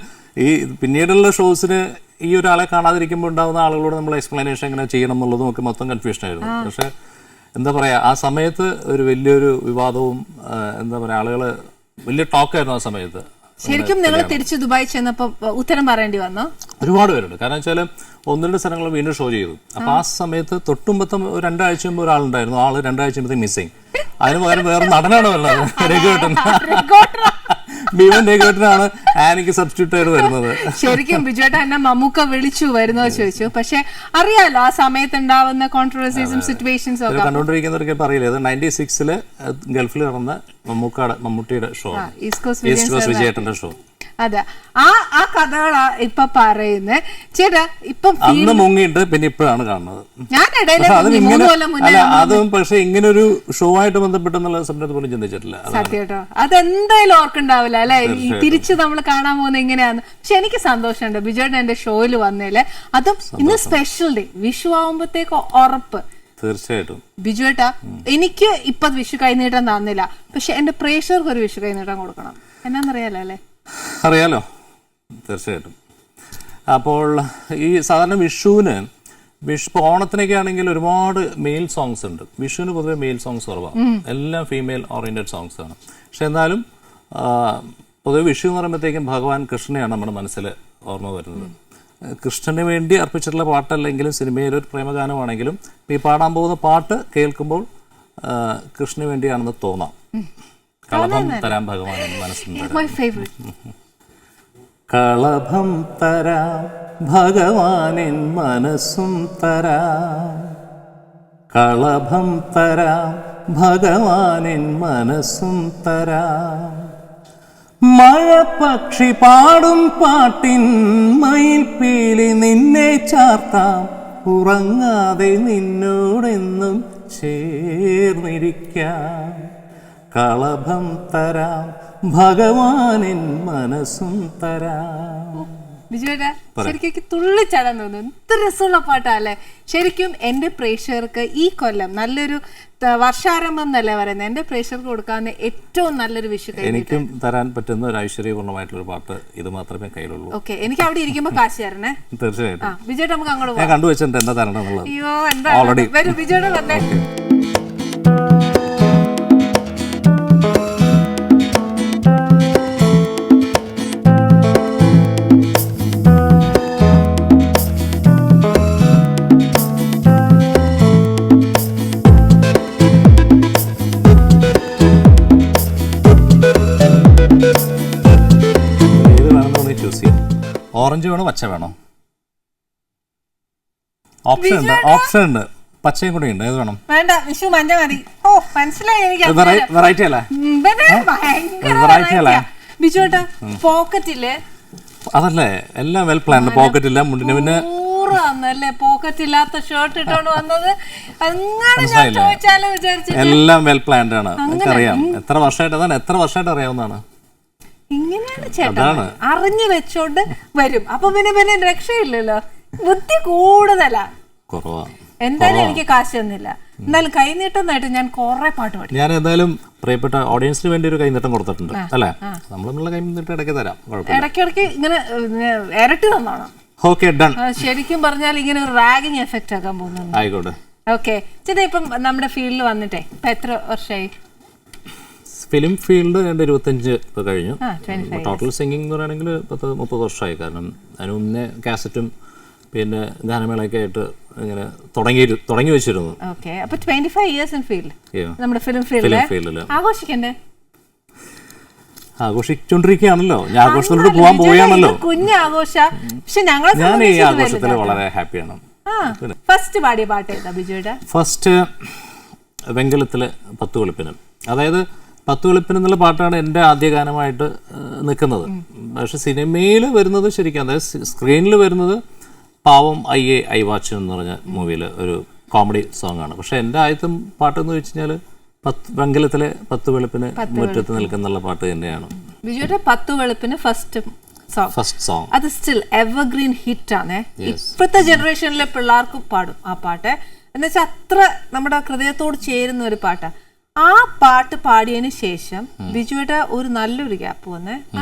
S2: ഈ പിന്നീടുള്ള ഷോസിന് ഈ ഒരാളെ കാണാതിരിക്കുമ്പോൾ ഉണ്ടാകുന്ന ആളുകളോട് നമ്മൾ എക്സ്പ്ലനേഷൻ എങ്ങനെ ചെയ്യണം എന്നുള്ളതും ഒക്കെ മൊത്തം കൺഫ്യൂഷൻ ആയിരുന്നു. പക്ഷെ എന്താ പറയാ, ആ സമയത്ത് ഒരു വലിയൊരു വിവാദവും എന്താ പറയാ ആളുകള് വലിയ ടോക്കായിരുന്നു ആ സമയത്ത്.
S1: ശരിക്കും നിങ്ങൾ തിരിച്ച് ദുബായ് ചെന്നപ്പോ ഉത്തരം പറയേണ്ടി വന്നോ?
S2: ഒരുപാട് പേരുണ്ട്. കാരണം വെച്ചാൽ 1-2 സ്ഥലങ്ങൾ വീണ്ടും ഷോ ചെയ്തു. അപ്പൊ ആ സമയത്ത് തൊട്ടുമ്പത്തെ 2 ആഴ്ച മുമ്പ് ഒരാളുണ്ടായിരുന്നു. ആള് 2 ആഴ്ച മുമ്പ് മിസ്സിങ്. അതിന് പകരം വേറെ നടനാണ് വരുന്നത്. ഭീമൻ രഘുവേട്ടനാണ് ആനിക്ക് സബ്സ്റ്റിറ്റ്യൂട്ട് ആയിട്ട് വരുന്നത്.
S1: ശരിക്കും ബിജുവേട്ട എന്നെ മമ്മൂക്ക വിളിച്ചു വരുന്നോ ചോദിച്ചു. പക്ഷെ അറിയാലോ ആ സമയത്ത് ഉണ്ടാവുന്ന കോൺട്രവേഴ്സീസും സിറ്റുവേഷൻസും ഒക്കെ
S2: കണ്ടുകൊണ്ടിരിക്കുന്നവർക്ക് അറിയില്ല. അത് 96-ല് ഗൾഫിൽ നടന്ന മമ്മൂട്ടിയുടെ ഷോ, ഈസ്റ്റ് കോസ്റ്റ് വിജയേട്ടന്റെ ഷോ.
S1: അതെ, ആ കഥകളാ ഇപ്പൊ പറയുന്നത്. ചേട്ടാ ഇപ്പം
S2: അന്ന് മുങ്ങിയിട്ട് പിന്നെ ഇപ്പോഴാണ് കാണുന്നത്.
S1: ഞാൻ
S2: അതും പക്ഷെ ഇങ്ങനെ ഒരു ഷോ ആയിട്ട് ബന്ധപ്പെട്ടെന്നുള്ള സമയത്ത് പോലും ചിന്തിച്ചിട്ടില്ല.
S1: സത്യം കേട്ടോ, അതെന്തായാലും ഓർക്കുണ്ടാവില്ല അല്ലെ, തിരിച്ച് നമ്മൾ കാണാൻ പോകുന്നത് എങ്ങനെയാന്ന്. പക്ഷെ എനിക്ക് സന്തോഷമുണ്ട് ബിജുവേട്ടൻ എന്റെ ഷോയിൽ വന്നേല്. അതും ഇന്ന് സ്പെഷ്യൽ ഡേ, വിഷു ആവുമ്പത്തേക്ക് ഉറപ്പ്.
S2: തീർച്ചയായിട്ടും
S1: ബിജുവേട്ടാ, എനിക്ക് ഇപ്പൊ വിഷു കൈനീട്ടം തന്നില്ല. പക്ഷെ എന്റെ പ്രേക്ഷകർക്ക് ഒരു വിഷു കൈനീട്ടം കൊടുക്കണം. എന്നാന്നറിയാലോ അല്ലെ?
S2: അറിയാലോ, തീർച്ചയായിട്ടും. അപ്പോൾ ഈ സാധാരണ വിഷുവിന് ഇപ്പോൾ ഓണത്തിനൊക്കെ ആണെങ്കിൽ ഒരുപാട് മെയിൽ സോങ്സ് ഉണ്ട്. വിഷുവിന് പൊതുവെ മെയിൽ സോങ്സ് കുറവാണ്, എല്ലാം ഫീമെയിൽ ഓറിയന്റഡ് സോങ്സ് ആണ്. പക്ഷെ എന്നാലും പൊതുവെ വിഷു എന്ന് പറയുമ്പോഴത്തേക്കും ഭഗവാൻ കൃഷ്ണനെയാണ് നമ്മുടെ മനസ്സിൽ ഓർമ്മ വരുന്നത്. കൃഷ്ണന് വേണ്ടി അർപ്പിച്ചിട്ടുള്ള പാട്ടല്ലെങ്കിലും സിനിമയിൽ ഒരു പ്രേമഗാനമാണെങ്കിലും ഈ പാടാൻ പോകുന്ന പാട്ട് കേൾക്കുമ്പോൾ കൃഷ്ണന് വേണ്ടിയാണെന്ന് തോന്നാം. കളഭം തരാം ഭഗവാൻ മനസ്സിൽ കളഭം തരാം ഭഗവാനിൻ മനസ്സും തരാം, കളഭം തരാം ഭഗവാനിൻ മനസ്സും തരാം. മഴ പക്ഷി പാടും പാട്ടിൻ മയിൽപ്പീലി നിന്നെ ചാർത്താം, ഉറങ്ങാതെ നിന്നോടെന്നും ചേർന്നിരിക്കാം. കളഭം തരാം ഭഗവാനിൻ മനസ്സും തരാം.
S1: ബിജുവേട്ടാ ശരിക്കും തുള്ളിച്ചാടാൻ തോന്നുന്നു. എന്ത് രസമുള്ള പാട്ടല്ലേ. ശരിക്കും എൻ്റെ പ്രേക്ഷകർക്ക് ഈ കൊല്ലം നല്ലൊരു വർഷാരംഭം എന്നല്ലേ പറയുന്നത്, എൻ്റെ പ്രേക്ഷകർക്ക് കൊടുക്കാവുന്ന ഏറ്റവും നല്ലൊരു വിഷു
S2: എനിക്കും തരാൻ പറ്റുന്ന ഒരു ഐശ്വര്യപൂർണ്ണമായിട്ടുള്ള പാട്ട് ഇത് മാത്രമേ കയ്യിലുള്ളൂ.
S1: ഓക്കെ, എനിക്ക് അവിടെ ഇരിക്കുമ്പോൾ കാശ് തരണേ.
S2: തീർച്ചയായിട്ടും
S1: ബിജുവേട്ടാ നമുക്ക് അങ്ങോട്ട്
S2: ഞാൻ കണ്ടുവച്ചിട്ടുണ്ട് എന്താ തരണം എന്നുള്ളത്.
S1: അയ്യോ എന്താ വരൂ ബിജുവേട്ടാ തന്നെ.
S2: ഓറഞ്ച് വേണോ പച്ച വേണോ? ഓപ്ഷൻ ഉണ്ട്, പച്ചയും കൂടെ ഉണ്ട്. ഏത് വേണം?
S1: വേണ്ട, വിഷു മഞ്ഞ മതി. ഓ മനസ്സിലായി.
S2: വെറൈറ്റി അല്ലേ?
S1: വെറൈറ്റി അല്ലേ ബിജുവേട്ടാ? പോക്കറ്റില്
S2: അതല്ലേ എല്ലാം വെൽ പ്ലാൻഡ്. പോക്കറ്റ് ഇല്ല, മുണ്ടിന് പിന്നെ
S1: പോക്കറ്റ് ഇല്ലാത്ത ഷർട്ട് ഇട്ടോണ്ട് വന്നത് അങ്ങനെ ഞാൻ ചോദിച്ചാലോ വിചാരിച്ചു.
S2: എല്ലാം വെൽ പ്ലാൻഡ് ആണ്. എനിക്കറിയാം. എത്ര വർഷമായിട്ട് അറിയാവുന്നതാണ്.
S1: ഇങ്ങനെയാണ് ചേട്ടാ, അറിഞ്ഞു വെച്ചോണ്ട് വരും. അപ്പൊ പിന്നെ രക്ഷയില്ലല്ലോ. ബുദ്ധി കൂടുതലാ. എന്തായാലും എനിക്ക് കാശ് തന്നില്ല. എന്നാലും കൈനീട്ടമായിട്ട് ഞാൻ കുറെ പാട്ട് പാടി.
S2: ഞാൻ എന്തായാലും പ്രിയപ്പെട്ട ഓഡിയൻസിന് വേണ്ടി ഒരു കൈനീട്ടം കൊടുത്തിട്ടുണ്ട് അല്ലേ? നമ്മളുള്ള കൈനീട്ടം ഇടയ്ക്ക് തരാം,
S1: ഇടയ്ക്കിടയ്ക്ക് ഇങ്ങനെ ഇരട്ടി തന്നോണം.
S2: Okay done.
S1: ശരിക്കും പറഞ്ഞാൽ ഇങ്ങനെ ഒരു റാഗിങ് എഫക്റ്റ് ആക്കാൻ പോകുന്നുണ്ട്.
S2: ആയിക്കോട്ടെ.
S1: ഓക്കെ ചേട്ടാ, ഇപ്പം നമ്മുടെ ഫീൽഡിൽ വന്നിട്ടേ ഇപ്പൊ എത്ര വർഷമായി?
S2: ഫിലിം ഫീൽഡ് 25 കഴിഞ്ഞു. ടോട്ടൽ സിംഗിങ് എന്ന് പറയുകയാണെങ്കിൽ 30 വർഷമായി. കാരണം അതിന് മുന്നേ കാസറ്റും പിന്നെ ഗാനമേളയൊക്കെ ആയിട്ട് ഇങ്ങനെ തുടങ്ങി വെച്ചിരുന്നു.
S1: അപ്പൊ 25 ഇയേഴ്സ് ഇൻ ഫീൽഡ്. നമ്മുടെ ഫിലിം ഫീൽഡിൽ ആഘോഷിക്കണ്ടേ?
S2: ആഘോഷിച്ചോണ്ടിരിക്കുകയാണല്ലോ. ഞാൻ ആഘോഷത്തിലോട്ട് പോകാൻ പോവുകയാണല്ലോ.
S1: കുഞ്ഞാഘോഷ. പക്ഷെ
S2: ഞാൻ ഈ ആഘോഷത്തിൽ വളരെ ഹാപ്പിയാണ്.
S1: ഫസ്റ്റ് പാടിയ പാട്ട് ഏതാ ബിജുവേട്ടാ?
S2: ഫസ്റ്റ് വെങ്കലത്തിലെ 10 വെളുപ്പിന്. അതായത് 10 വെളുപ്പിന് എന്നുള്ള പാട്ടാണ് എൻ്റെ ആദ്യ ഗാനമായിട്ട് നിൽക്കുന്നത്. പക്ഷെ സിനിമയിൽ വരുന്നത് ശരിക്കും, അതായത് സ്ക്രീനിൽ വരുന്നത് പാവം അയ്യേ ഐ വാച്ച് എന്ന് പറഞ്ഞ മൂവിയിൽ ഒരു കോമഡി സോങ് ആണ്. പക്ഷെ എൻ്റെ ആദ്യത്തെ പാട്ടെന്ന് വെച്ച് കഴിഞ്ഞാൽ വെങ്കലത്തിലെ 10 വെളുപ്പിന് മുറ്റത്ത് നിൽക്കുന്നുള്ള പാട്ട് തന്നെയാണ്.
S1: ബിജുവേട്ടാ 10 വെളുപ്പിന് ഫസ്റ്റ് സോങ് അത് സ്റ്റിൽ എവർഗ്രീൻ ഹിറ്റ് ആണ്. ഇപ്പോഴത്തെ ജനറേഷനിലെ പിള്ളേർക്ക് പാടും ആ പാട്ട്. എന്ന് വെച്ചാൽ അത്ര നമ്മുടെ ഹൃദയത്തോട് ചേരുന്ന ഒരു പാട്ടാണ്. ആ പാട്ട് പാടിയതിന് ശേഷം ബിജുവേട്ടാ ഒരു നല്ലൊരു ഗ്യാപ്പ് വന്നേ.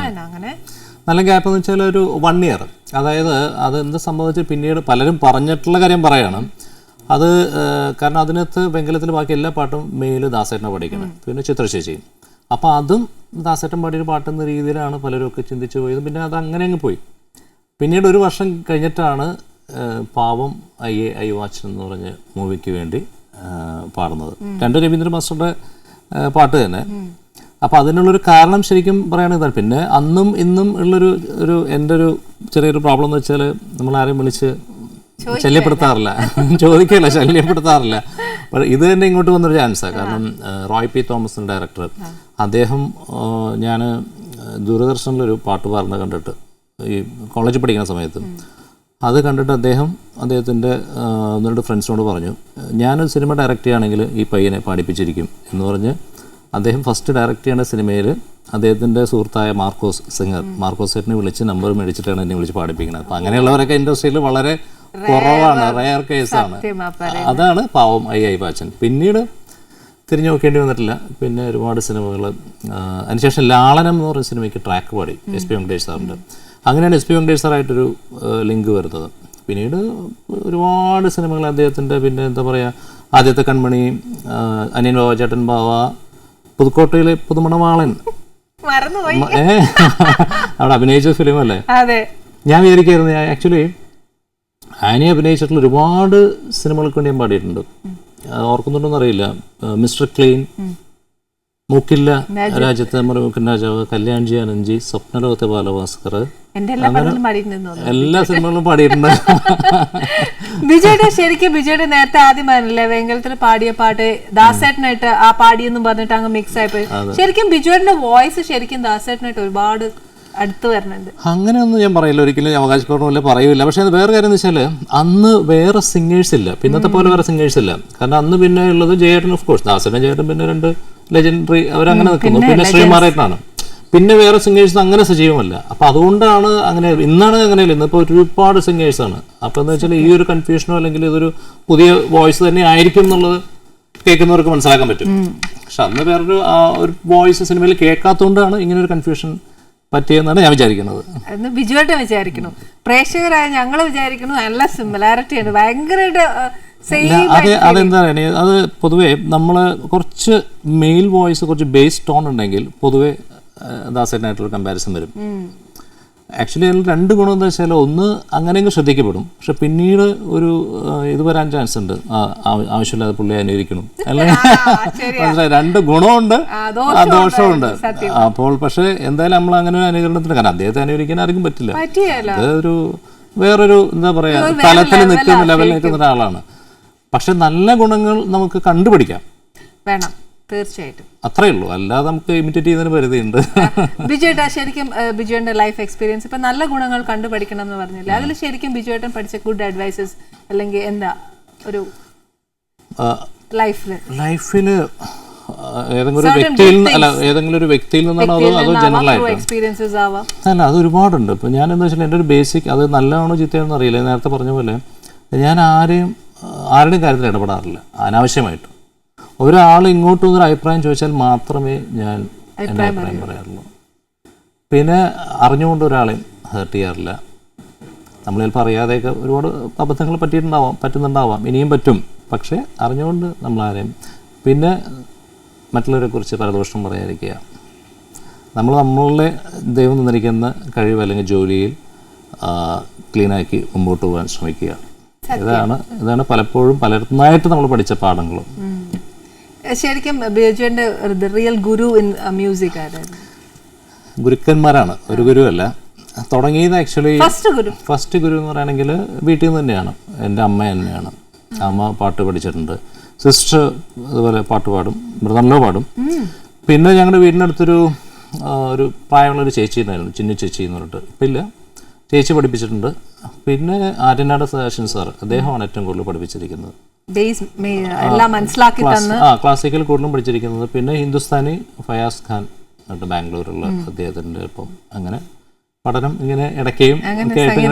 S1: അങ്ങനെ
S2: നല്ല ഗ്യാപ്പ് എന്ന് വെച്ചാൽ ഒരു 1 ഇയർ. അതായത് അത് എന്ത് സംഭവിച്ച് പിന്നീട് പലരും പറഞ്ഞിട്ടുള്ള കാര്യം പറയാണ്. അത് കാരണം അതിനകത്ത് വെങ്കലത്തിൽ ബാക്കി എല്ലാ പാട്ടും മെയിൽ ദാസേട്ടനെ പഠിക്കണം, പിന്നെ ചിത്രശേഷിയും. അപ്പോൾ അതും ദാസേട്ടൻ പാടിയൊരു പാട്ടെന്ന രീതിയിലാണ് പലരും ഒക്കെ ചിന്തിച്ചു പോയത്. പിന്നെ അത് അങ്ങനെ അങ്ങ് പോയി. പിന്നീട് ഒരു വർഷം കഴിഞ്ഞിട്ടാണ് പാവം അയ്യേ ഐ വാച്ച് എന്ന് പറഞ്ഞ മൂവിക്ക് വേണ്ടി പാടുന്നത്. 2 രവീന്ദ്ര മാസ്റ്ററുടെ പാട്ട് തന്നെ. അപ്പം അതിനുള്ളൊരു കാരണം ശരിക്കും പറയുകയാണെങ്കിൽ പിന്നെ അന്നും ഇന്നും ഉള്ളൊരു എൻ്റെ ഒരു ചെറിയൊരു പ്രോബ്ലം എന്ന് വെച്ചാൽ നമ്മൾ ആരെയും വിളിച്ച് ശല്യപ്പെടുത്താറില്ല, ചോദിക്കില്ല, ശല്യപ്പെടുത്താറില്ല. ഇത് തന്നെ ഇങ്ങോട്ട് വന്നൊരു ചാൻസാണ്. കാരണം റോയ് പി തോമസ് ഡയറക്ടർ, അദ്ദേഹം ഞാൻ ദൂരദർശനിലൊരു പാട്ട് പാടുന്നത് കണ്ടിട്ട് ഈ കോളേജിൽ പഠിക്കുന്ന സമയത്ത് അത് കണ്ടിട്ട് അദ്ദേഹത്തിൻ്റെ 1-2 ഫ്രണ്ട്സിനോട് പറഞ്ഞു, ഞാനൊരു സിനിമ ഡയറക്റ്റ് ചെയ്യുകയാണെങ്കിൽ ഈ പയ്യനെ പാടിപ്പിച്ചിരിക്കും എന്ന് പറഞ്ഞ് അദ്ദേഹം ഫസ്റ്റ് ഡയറക്റ്റ് ചെയ്യുന്ന സിനിമയിൽ അദ്ദേഹത്തിൻ്റെ സുഹൃത്തായ മാർക്കോസ് ചേട്ടനെ വിളിച്ച് നമ്പർ മേടിച്ചിട്ടാണ് എന്നെ വിളിച്ച് പാടിപ്പിക്കുന്നത്. അപ്പം അങ്ങനെയുള്ളവരൊക്കെ ഇൻഡസ്ട്രിയിൽ വളരെ കുറവാണ്, റെയർ കേസാണ്. അതാണ് പാവം ഐ വാച്ചൻ. പിന്നീട് തിരിഞ്ഞു നോക്കേണ്ടി വന്നിട്ടില്ല. പിന്നെ ഒരുപാട് സിനിമകൾ. അതിനുശേഷം ലാളനം എന്ന് പറയുന്ന സിനിമയ്ക്ക് ട്രാക്ക് പാടി SP വെങ്കടേഷ് സാറിൻ്റെ. അങ്ങനെയാണ് SP വെങ്കടേഷ് സാറായിട്ടൊരു ലിങ്ക് വരുന്നത്. പിന്നീട് ഒരുപാട് സിനിമകൾ അദ്ദേഹത്തിൻ്റെ, പിന്നെ എന്താ പറയുക, ആദ്യത്തെ കൺമണി, അനിയൻ ബാവ, ചേട്ടൻ ബാവ, പുതുക്കോട്ടയിലെ പുതുമണവാളൻ, അവിടെ അഭിനയിച്ച ഫിലിമല്ലേ. ഞാൻ വിചാരിക്കായിരുന്നു, ആക്ച്വലി ആനി അഭിനയിച്ചിട്ടുള്ള ഒരുപാട് സിനിമകൾക്ക് വേണ്ടി ഞാൻ പാടിയിട്ടുണ്ട്. ഓർക്കുന്നുണ്ടോന്ന് അറിയില്ല. മിസ്റ്റർ ക്ലീൻ, മൂക്കില്ല രാജ്യത്തെ മറുമുക്കൻ രാജാവ്, കല്യാൺജി അനഞ്ജി, സ്വപ്നലോകത്തെ ബാലഭാസ്കർ, എല്ലാ സിനിമകളിലും പാടിയിട്ടുണ്ട്.
S1: ബിജയുടെ ശരിക്കും ബിജയുടെ നേരത്തെ ആദ്യം പറഞ്ഞില്ലേ വെങ്കലത്തിൽ പാടിയ പാട്ട് ദാസേട്ടനായിട്ട് ആ പാടിയെന്നും പറഞ്ഞിട്ട് അങ്ങ് മിക്സ് ആയിപ്പോയി. ശരിക്കും ബിജുവേട്ടന്റെ വോയിസ് ശരിക്കും ദാസേട്ടനായിട്ട് ഒരുപാട് അടുത്ത് വരുന്നുണ്ട്.
S2: അങ്ങനെയൊന്നും ഞാൻ പറയില്ല, ഒരിക്കലും അവകാശപ്പെടണമില്ല, പറയൂല. പക്ഷെ അത് വേറെ കാര്യം എന്ന് വെച്ചാൽ അന്ന് വേറെ സിംഗേഴ്സ് ഇല്ല, പിന്നത്തെ പോലെ വേറെ സിംഗേഴ്സ് ഇല്ല. കാരണം അന്ന് പിന്നെ ഉള്ളത് ജയേട്ടൻ, ഓഫ് കോഴ്സ് ദാസേട്ടൻ, ജയേട്ടൻ, പിന്നെ 2 ലെജൻഡറി അവരങ്ങനെ നിൽക്കുന്നു. പിന്നെ ശ്രീമാറേട്ടനാണ്. പിന്നെ വേറെ സിംഗേഴ്സ് അങ്ങനെ സജീവമല്ല. അപ്പം അതുകൊണ്ടാണ് അങ്ങനെ. ഇന്നാണ് അങ്ങനെയല്ല, ഇന്നിപ്പോൾ ഒരുപാട് സിംഗേഴ്സാണ്. അപ്പം എന്ന് വെച്ചാൽ ഈ ഒരു കൺഫ്യൂഷനോ അല്ലെങ്കിൽ ഇതൊരു പുതിയ വോയിസ് തന്നെ ആയിരിക്കും എന്നുള്ളത് കേൾക്കുന്നവർക്ക് മനസ്സിലാക്കാൻ പറ്റും. പക്ഷെ അന്ന് വേറൊരു ഒരു വോയിസ് സിനിമയിൽ കേൾക്കാത്തതുകൊണ്ടാണ് ഇങ്ങനൊരു കൺഫ്യൂഷൻ പറ്റിയെന്നാണ് ഞാൻ വിചാരിക്കുന്നത്.
S1: ബിജുവായിട്ട് വിചാരിക്കുന്നു, പ്രേക്ഷകരായ ഞങ്ങൾ വിചാരിക്കുന്നു നല്ല സിമിലാരിറ്റി ആണ്, ഭയങ്കരമായിട്ട്.
S2: അതെന്താ പറയുക, അത് പൊതുവേ നമ്മൾ കുറച്ച് മെയിൽ വോയിസ്, കുറച്ച് ബേസ് ടോൺ ഉണ്ടെങ്കിൽ പൊതുവെ ദാസേട്ടനായിട്ടുള്ള കമ്പാരിസൺ വരും. ആക്ച്വലി അതിൽ 2 ഗുണം എന്താ വെച്ചാൽ, ഒന്ന് അങ്ങനെയെങ്കിലും ശ്രദ്ധിക്കപ്പെടും, പക്ഷെ പിന്നീട് ഒരു ഇത് വരാൻ ചാൻസ് ഉണ്ട്, ആവശ്യമില്ലാതെ പുള്ളി അനുകരിക്കണം, അല്ലെങ്കിൽ 2 ഗുണമുണ്ട് ദോഷമുണ്ട്. അപ്പോൾ പക്ഷെ എന്തായാലും നമ്മൾ അങ്ങനെ ഒരു അനുകരണത്തിന്, കാരണം അദ്ദേഹത്തെ അനുകരിക്കാൻ ആർക്കും പറ്റില്ല. അതൊരു വേറൊരു എന്താ പറയാ തലത്തിൽ നിൽക്കുന്ന ലെവലിൽ നിൽക്കുന്ന ഒരാളാണ്. പക്ഷെ നല്ല ഗുണങ്ങൾ നമുക്ക് കണ്ടുപിടിക്കാം,
S1: വേണം തീർച്ചയായിട്ടും,
S2: അത്രേ ഉള്ളൂ. അല്ലാതെ നമുക്ക് ഇമിറ്റേറ്റ് ചെയ്യുന്നതിന് പരിധിയുണ്ട്.
S1: ബിജുവേട്ടാ ശരിക്കും ബിജുവേട്ടന്റെ ലൈഫ് എക്സ്പീരിയൻസ് ഇപ്പൊ നല്ല ഗുണങ്ങൾ കണ്ടുപഠിക്കണം എന്ന് പറഞ്ഞില്ല, അതിൽ ശരിക്കും ബിജുവേട്ടൻ പഠിച്ച ഗുഡ് അഡ്വൈസസ് അല്ലെങ്കിൽ എന്താ ഒരു
S2: ലൈഫില് ഏതെങ്കിലും ഒരു വ്യക്തിയിൽ നിന്നാണോ അതോ ജനറൽ ആയിട്ട്? അല്ല, അത് ഒരുപാടുണ്ട്. ഇപ്പൊ ഞാൻ എന്താ വെച്ചാൽ എൻ്റെ ഒരു ബേസിക്, അത് നല്ലതാണോ ചീത്തയാണെന്ന് അറിയില്ല. നേരത്തെ പറഞ്ഞ പോലെ ഞാൻ ആരുടെയും കാര്യത്തിൽ ഇടപെടാറില്ല അനാവശ്യമായിട്ട്. ഒരാൾ ഇങ്ങോട്ട് വന്നൊരു അഭിപ്രായം ചോദിച്ചാൽ മാത്രമേ ഞാൻ എൻ്റെ അഭിപ്രായം പറയാറുള്ളൂ. പിന്നെ അറിഞ്ഞുകൊണ്ട് ഒരാളെയും ഹേർട്ട് ചെയ്യാറില്ല. നമ്മൾ ചിലപ്പോൾ അറിയാതെയൊക്കെ ഒരുപാട് അബദ്ധങ്ങൾ പറ്റുന്നുണ്ടാവാം, ഇനിയും പറ്റും. പക്ഷേ അറിഞ്ഞുകൊണ്ട് നമ്മളാരെയും, പിന്നെ മറ്റുള്ളവരെ കുറിച്ച് പരദോഷം പറയാതിരിക്കുക. നമ്മളുടെ ദൈവം തന്നിരിക്കുന്ന കഴിവ് അല്ലെങ്കിൽ ജോലിയിൽ ക്ലീനാക്കി മുമ്പോട്ട് പോകാൻ ശ്രമിക്കുക. ഇതാണ് പലപ്പോഴും പലർന്നായിട്ട് നമ്മൾ പഠിച്ച പാഠങ്ങൾ.
S1: ശരിക്കും ബിജുവിന്റെ റിയൽ ഗുരു ഇൻ മ്യൂസിക് ആരായിരുന്നു?
S2: ഗുരുക്കന്മാരാണ്, ഒരു ഗുരു അല്ല. തുടങ്ങിയത് ആക്ച്വലി ഫസ്റ്റ് ഗുരു എന്ന് പറയുകയാണെങ്കിൽ വീട്ടിൽ നിന്ന് തന്നെയാണ്. എൻ്റെ അമ്മ തന്നെയാണ്. അമ്മ പാട്ട് പഠിച്ചിട്ടുണ്ട്. സിസ്റ്റർ അതുപോലെ പാട്ട് പാടും, നല്ല പാടും. പിന്നെ ഞങ്ങളുടെ വീടിനടുത്തൊരു പ്രായമുള്ളൊരു ചേച്ചി ഉണ്ടായിരുന്നു, ചിന്നു ചേച്ചി എന്ന് പറഞ്ഞിട്ട്. ഇപ്പം ഇല്ല, ചേച്ചി പഠിപ്പിച്ചിട്ടുണ്ട്. പിന്നെ ആര്യനാട് സദാശിവൻ സാർ, അദ്ദേഹമാണ് ഏറ്റവും കൂടുതൽ പഠിപ്പിച്ചിരിക്കുന്നത്. ക്ലാസിക്കൽ കൂടുതലും പഠിച്ചിരിക്കുന്നത്. പിന്നെ ഹിന്ദുസ്ഥാനി ഫയാസ് ഖാൻ ബാംഗ്ലൂരുള്ള അദ്ദേഹത്തിൻ്റെ ഒപ്പം അങ്ങനെ പഠനം ഇങ്ങനെ ഇടയ്ക്കും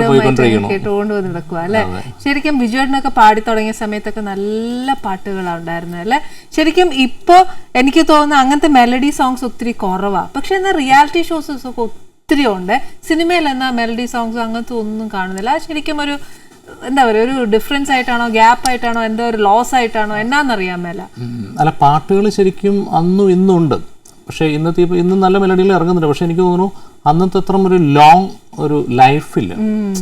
S1: പോയിക്കൊണ്ടിരിക്കുന്നു. ശരിക്കും ബിജുവേട്ടനൊക്കെ പാടി തുടങ്ങിയ സമയത്തൊക്കെ നല്ല പാട്ടുകളുണ്ടായിരുന്നു അല്ലെ? ശരിക്കും ഇപ്പൊ എനിക്ക് തോന്നുന്നു അങ്ങനത്തെ മെലഡി സോങ്സ് ഒത്തിരി കുറവാ. പക്ഷെ എന്നാൽ റിയാലിറ്റി ഷോസ് ഒക്കെ ഒത്തിരി ഉണ്ട്. സിനിമയിൽ എന്നാൽ മെലഡി സോങ്സ് അങ്ങനത്തെ ഒന്നും കാണുന്നില്ല. ശരിക്കും ഒരു എന്താ പറയുക, ഒരു ഡിഫറൻസ് ആയിട്ടാണോ, ഗ്യാപ്പ് ആയിട്ടാണോ, എന്തോ ഒരു ലോസ് ആയിട്ടാണോ, എന്നാന്നറിയാൻ മേല.
S2: അല്ല, പാട്ടുകൾ ശരിക്കും അന്നും ഇന്നും ഉണ്ട്. പക്ഷേ ഇന്നും നല്ല മെലഡിയിൽ ഇറങ്ങുന്നുണ്ട്. പക്ഷെ എനിക്ക് തോന്നുന്നു അന്നത്തെ അത്ര ഒരു ലോങ് ഒരു ലൈഫില്ല.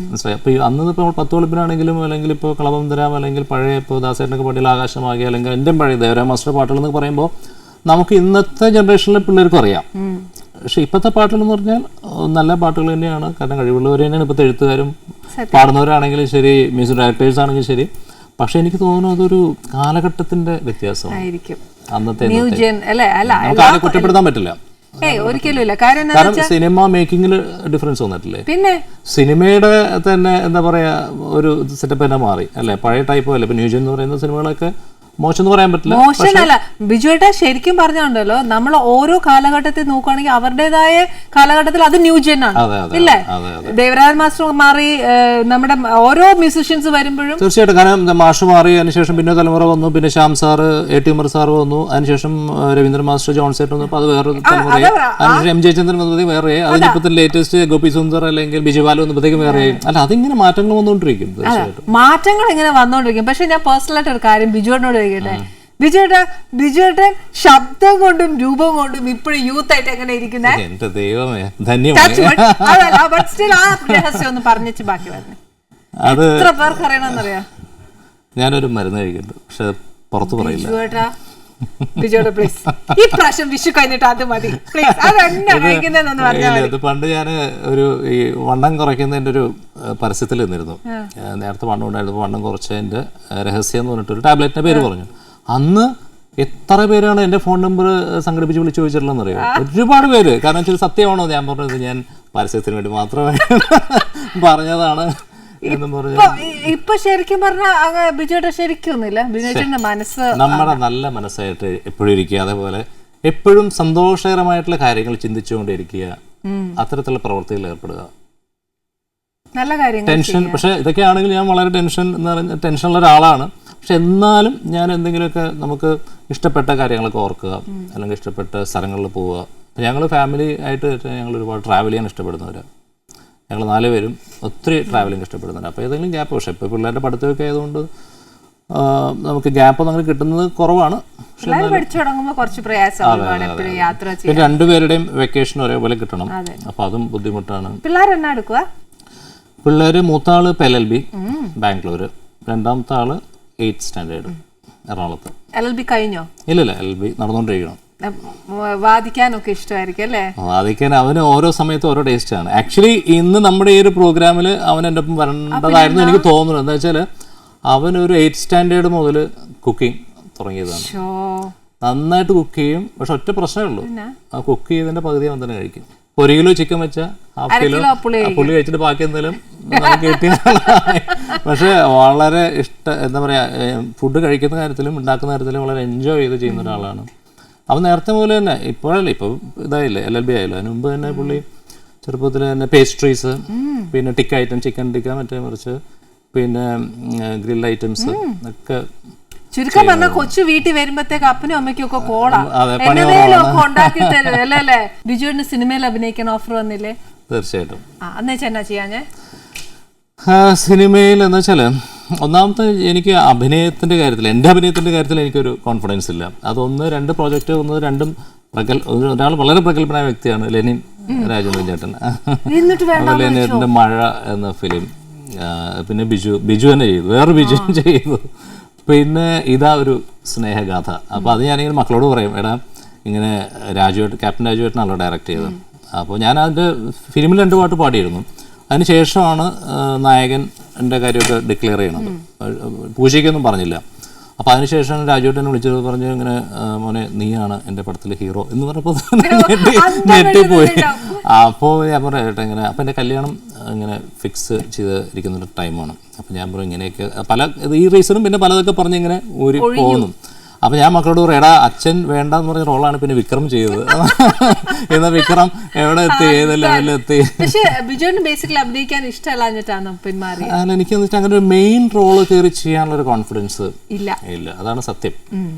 S2: മനസ്സിലായി? അപ്പോൾ അന്ന് ഇപ്പോൾ 10 വെളുപ്പിനാണെങ്കിലും അല്ലെങ്കിൽ ഇപ്പോൾ കളവന്തരാം അല്ലെങ്കിൽ പഴയ ഇപ്പോൾ ദാസേട്ടനൊക്കെ പാട്ടിൽ ആകാശമാകെ അല്ലെങ്കിൽ എൻ്റെ പഴയ ദേവരാ മാസ്റ്റർ പാട്ടുകൾ എന്നൊക്കെ പറയുമ്പോൾ നമുക്ക് ഇന്നത്തെ ജനറേഷനിലെ പിള്ളേർക്കും അറിയാം. പക്ഷെ ഇപ്പോഴത്തെ പാട്ടുകൾ എന്ന് പറഞ്ഞാൽ നല്ല പാട്ടുകൾ തന്നെയാണ്. കാരണം കഴിവുള്ളവർ തന്നെയാണ് ഇപ്പോഴത്തെ എഴുത്തുകാരും പാടുന്നവരാണെങ്കിലും ശരി, മ്യൂസിക് ഡയറക്ടേഴ്സ് ആണെങ്കിലും ശരി. പക്ഷെ എനിക്ക് തോന്നുന്നു അതൊരു കാലഘട്ടത്തിന്റെ വ്യത്യാസമാണ്. അന്നത്തെ നമുക്ക് കുറ്റപ്പെടുത്താൻ പറ്റില്ല. കാരണം സിനിമ മേക്കിങ്ങിൽ ഡിഫറൻസ് വന്നിട്ടില്ലേ? പിന്നെ സിനിമയുടെ തന്നെ എന്താ പറയാ ഒരു സെറ്റപ്പ് തന്നെ മാറി അല്ലേ? പഴയ ടൈപ്പോ അല്ലേ? ഇപ്പൊ ന്യൂജൻ എന്ന് പറയുന്ന സിനിമകളൊക്കെ മോശം എന്ന് പറയാൻ പറ്റില്ല.
S1: മോശമല്ല ബിജുവേട്ടാ, ശരിക്കും പറഞ്ഞുണ്ടല്ലോ നമ്മൾ ഓരോ കാലഘട്ടത്തിൽ നോക്കുകയാണെങ്കിൽ അവരുടേതായ കാലഘട്ടത്തിൽ അത് ന്യൂജൻ ആണ് ഇല്ലേ? ദേവരാജൻ മാസ്റ്റർ മാറി, നമ്മുടെ ഓരോ മ്യൂസിഷ്യൻസ് വരുമ്പോഴും
S2: തീർച്ചയായിട്ടും. കാരണം മാഷ് മാറി, അതിനുശേഷം പിന്നെ തലമുറ വന്നു, പിന്നെ Shyam sir, A.T. Umar sir വന്നു, അതിനുശേഷം രവീന്ദ്രൻ മാസ്റ്റർ, ജോൺ സേട്ട് വന്നു, അപ്പൊ അത് വേറൊരു തലമുറ. അതിനുശേഷം M. ജയചന്ദ്രൻ വന്നത് വേറെ, അതിനിപ്പത്തെ ലേറ്റസ്റ്റ് ഗോപി സുന്ദർ അല്ലെങ്കിൽ ബിജുപാൽ വന്നപ്പോഴത്തേക്കും വേറെ. അല്ല, അതിങ്ങനെ മാറ്റങ്ങൾ വന്നുകൊണ്ടിരിക്കും. തീർച്ചയായിട്ടും
S1: മാറ്റങ്ങൾ ഇങ്ങനെ വന്നുകൊണ്ടിരിക്കും. പക്ഷെ ഞാൻ പേഴ്സണലായിട്ട് ഒരു കാര്യം ബിജുവിനോട് ചോദിക്കട്ടെ, ബിജുവേട്ടൻ ശബ്ദം കൊണ്ടും രൂപം കൊണ്ടും ഇപ്പോഴും യൂത്ത് ആയിട്ട് എങ്ങനെ ഇരിക്കുന്നത്?
S2: എന്റെ ദൈവമേ, ധന്യമാണ്.
S1: ഒന്ന് പറഞ്ഞിട്ട് ബാക്കി പറഞ്ഞു.
S2: അത്
S1: എത്ര പേർക്ക് അറിയണമെന്നറിയാം.
S2: ഞാനൊരു മരുന്ന് കഴിക്കുന്നുണ്ട്, പക്ഷെ പുറത്ത് പറയില്ല.
S1: ബിജുവേട്ടാ പ്ലീസ്, ഈ പ്രാവശ്യം വിഷു കഴിഞ്ഞിട്ട് അത് മതി പ്ലീസ്.
S2: ഇത് പണ്ട് ഞാൻ ഒരു ഈ വണ്ണം കുറയ്ക്കുന്നതിന്റെ ഒരു പരസ്യത്തിൽ നിന്നിരുന്നു. നേരത്തെ വണ്ണം ഉണ്ടായിരുന്നു, വണ്ണം കുറച്ചതിന്റെ രഹസ്യം എന്ന് പറഞ്ഞിട്ട് ഒരു ടാബ്ലറ്റിന്റെ പേര് പറഞ്ഞു. അന്ന് എത്ര പേരാണ് എൻ്റെ ഫോൺ നമ്പർ സംഘടിപ്പിച്ച് വിളിച്ചു ചോദിച്ചിട്ടുള്ളതെന്ന് അറിയാം. ഒരുപാട് പേര്. കാരണം വെച്ചാൽ സത്യമാണോ ഞാൻ പറഞ്ഞത്, ഞാൻ പരസ്യത്തിന് വേണ്ടി മാത്രമേ പറഞ്ഞതാണ് എന്നും പറഞ്ഞു.
S1: ഇപ്പൊ ശരിക്കും പറഞ്ഞാൽ ബിജുവേട്ട ശരിക്കൊന്നുമില്ല. ബിജുവേട്ടന്റെ മനസ്സ്
S2: നമ്മുടെ നല്ല മനസ്സായിട്ട് എപ്പോഴും ഇരിക്കുക, അതേപോലെ എപ്പോഴും സന്തോഷകരമായിട്ടുള്ള കാര്യങ്ങൾ ചിന്തിച്ചുകൊണ്ടിരിക്കുക, അത്തരത്തിലുള്ള പ്രവർത്തികളിൽ ഏർപ്പെടുക.
S1: നല്ല കാര്യങ്ങൾ.
S2: ടെൻഷൻ, പക്ഷെ ഇതൊക്കെ ആണെങ്കിൽ ഞാൻ വളരെ ടെൻഷനുള്ള ഒരാളാണ്. പക്ഷെ എന്നാലും ഞാൻ എന്തെങ്കിലുമൊക്കെ നമുക്ക് ഇഷ്ടപ്പെട്ട കാര്യങ്ങളൊക്കെ ഓർക്കുക, അല്ലെങ്കിൽ ഇഷ്ടപ്പെട്ട സ്ഥലങ്ങളിൽ പോവുക. ഞങ്ങൾ ഫാമിലി ആയിട്ട് ഞങ്ങൾ ഒരുപാട് ട്രാവൽ ചെയ്യാൻ ഇഷ്ടപ്പെടുന്നവരാണ്. ഞങ്ങൾ 4 പേരും ഒത്തിരി ട്രാവലിംഗ് ഇഷ്ടപ്പെടുന്നുണ്ട്. അപ്പോൾ ഏതെങ്കിലും ഗ്യാപ്പ്, പക്ഷേ ഇപ്പോൾ പിള്ളേരുടെ പഠിത്തമൊക്കെ ആയതുകൊണ്ട് നമുക്ക് ഗ്യാപ്പൊന്നും അങ്ങനെ കിട്ടുന്നത് കുറവാണ്. പിന്നെ 2 പേരുടെയും വെക്കേഷൻ ഒരേപോലെ കിട്ടണം, അപ്പോൾ അതും ബുദ്ധിമുട്ടാണ്. പിള്ളേർ മൂത്താള് LLB ബാംഗ്ലൂർ, രണ്ടാമത്തെ ആള് 8th സ്റ്റാൻഡേർഡ് എറണാകുളത്ത്.
S1: LLB കഴിഞ്ഞോ?
S2: ഇല്ല, LLB നടന്നുകൊണ്ടിരിക്കണം.
S1: വാദിക്കാനൊക്കെ ഇഷ്ടമായിരിക്കും അല്ലേ?
S2: വാദിക്കാൻ അവന് ഓരോ സമയത്ത് ഓരോ ടേസ്റ്റ് ആണ്. ആക്ച്വലി ഇന്ന് നമ്മുടെ ഈ ഒരു പ്രോഗ്രാമിൽ അവൻ എൻ്റെ ഒപ്പം വരേണ്ടതായിരുന്നു എനിക്ക് തോന്നുന്നു. എന്താ വെച്ചാൽ അവനൊരു 8th സ്റ്റാൻഡേർഡ് മുതൽ കുക്കിംഗ് തുടങ്ങിയതാണ്. നന്നായിട്ട് കുക്ക് ചെയ്യും. പക്ഷെ ഒറ്റ പ്രശ്നമേ ഉള്ളൂ, ആ കുക്ക് ചെയ്തതിന്റെ പകുതി അവൻ തന്നെ കഴിക്കും. 1 കിലോ ചിക്കൻ വെച്ചാൽ 1/2 കിലോ പുളി കഴിച്ചിട്ട് ബാക്കി എന്തെങ്കിലും കിട്ടിയ. പക്ഷെ വളരെ എന്താ പറയാ, ഫുഡ് കഴിക്കുന്ന കാര്യത്തിലും ഉണ്ടാക്കുന്ന കാര്യത്തിലും വളരെ എൻജോയ് ചെയ്ത് ചെയ്യുന്ന ഒരാളാണ് അവൻ. നേരത്തെ പോലെ തന്നെ ഇപ്പോഴല്ലേ, ഇപ്പോൾ ഇതായില്ലേ, LLB ആയില്ല, അതിന് മുമ്പ് തന്നെ പുള്ളി ചെറുപ്പത്തിൽ തന്നെ പേസ്ട്രീസ്, പിന്നെ ടിക്ക ഐറ്റം, ചിക്കൻ ടിക്ക, മറ്റേ മറിച്ച്, പിന്നെ ഗ്രിൽ ഐറ്റംസ് ഒക്കെ.
S1: ചുരുക്കം പറഞ്ഞാൽ കൊച്ചു വീട്ടിൽ വരുമ്പോഴത്തേക്ക് അപ്പനും അമ്മയ്ക്കും ഒക്കെ കോളാ ഉണ്ടാക്കി തരും അല്ലേ? ബിജുവിന് സിനിമയിൽ അഭിനയിക്കാൻ ഓഫർ വന്നില്ലേ?
S2: തീർച്ചയായിട്ടും.
S1: എന്നാ ചെയ്യാഞ്ഞേ
S2: സിനിമയിൽ എന്ന് വെച്ചാൽ, ഒന്നാമത്തെ എനിക്ക് അഭിനയത്തിന്റെ കാര്യത്തിൽ, എൻ്റെ അഭിനയത്തിന്റെ കാര്യത്തിൽ എനിക്കൊരു കോൺഫിഡൻസ് ഇല്ല. അതൊന്ന് 2 പ്രോജക്റ്റ് വന്നത് രണ്ടും ഒരാൾ വളരെ പ്രഗത്ഭനായ വ്യക്തിയാണ്, ലെനിൻ രാജേന്ദ്രൻ ചേട്ടൻ. ലെനിന്റെ മഴ എന്ന ഫിലിം, പിന്നെ ബിജു തന്നെ ചെയ്തു, വേറെ ബിജു ചെയ്തു. പിന്നെ ഇതാ ഒരു സ്നേഹഗാഥ. അപ്പോൾ അത് ഞാനിങ്ങനെ മക്കളോട് പറയും, എടാ ഇങ്ങനെ ക്യാപ്റ്റൻ രാജുവേട്ടനാണല്ലോ ഡയറക്റ്റ് ചെയ്തത്. അപ്പോൾ ഞാൻ അതിൻ്റെ ഫിലിമിൽ 2 പാട്ട് പാടിയിരുന്നു. അതിന് ശേഷമാണ് നായകൻ എൻ്റെ കാര്യമൊക്കെ ഡിക്ലെയർ ചെയ്യണത്. പൂജയ്ക്കൊന്നും പറഞ്ഞില്ല. അപ്പോൾ അതിനുശേഷം രാജുവേട്ടനെ വിളിച്ചത് പറഞ്ഞു, ഇങ്ങനെ മോനെ നീയാണ് എൻ്റെ പടത്തിലെ ഹീറോ എന്ന് പറഞ്ഞപ്പോൾ ഞെട്ടിപ്പോയി. അപ്പോൾ ഞാൻ പറഞ്ഞു ചേട്ടാ ഇങ്ങനെ, അപ്പോൾ എൻ്റെ കല്യാണം ഇങ്ങനെ ഫിക്സ് ചെയ്തിരിക്കുന്നൊരു ടൈമാണ്. അപ്പോൾ ഞാൻ പറഞ്ഞു ഇങ്ങനെയൊക്കെ പല ഈ റീസണും പിന്നെ പലതൊക്കെ പറഞ്ഞ് ഇങ്ങനെ ഊരി പോകുന്നു. അപ്പോൾ ഞാൻ മക്കളോട് പറയും, എടാ അച്ഛൻ വേണ്ടെന്ന് പറഞ്ഞ റോളാണ് പിന്നെ വിക്രം ചെയ്തത്. എന്നാൽ വിക്രം എവിടെ എത്തി, ഏത് ലെവലിലെത്തി. അല്ല, എനിക്കെന്ന് വെച്ചാൽ അങ്ങനെ ഒരു മെയിൻ റോള് കയറി ചെയ്യാനുള്ള ഒരു കോൺഫിഡൻസ് ഇല്ല. അതാണ് സത്യം.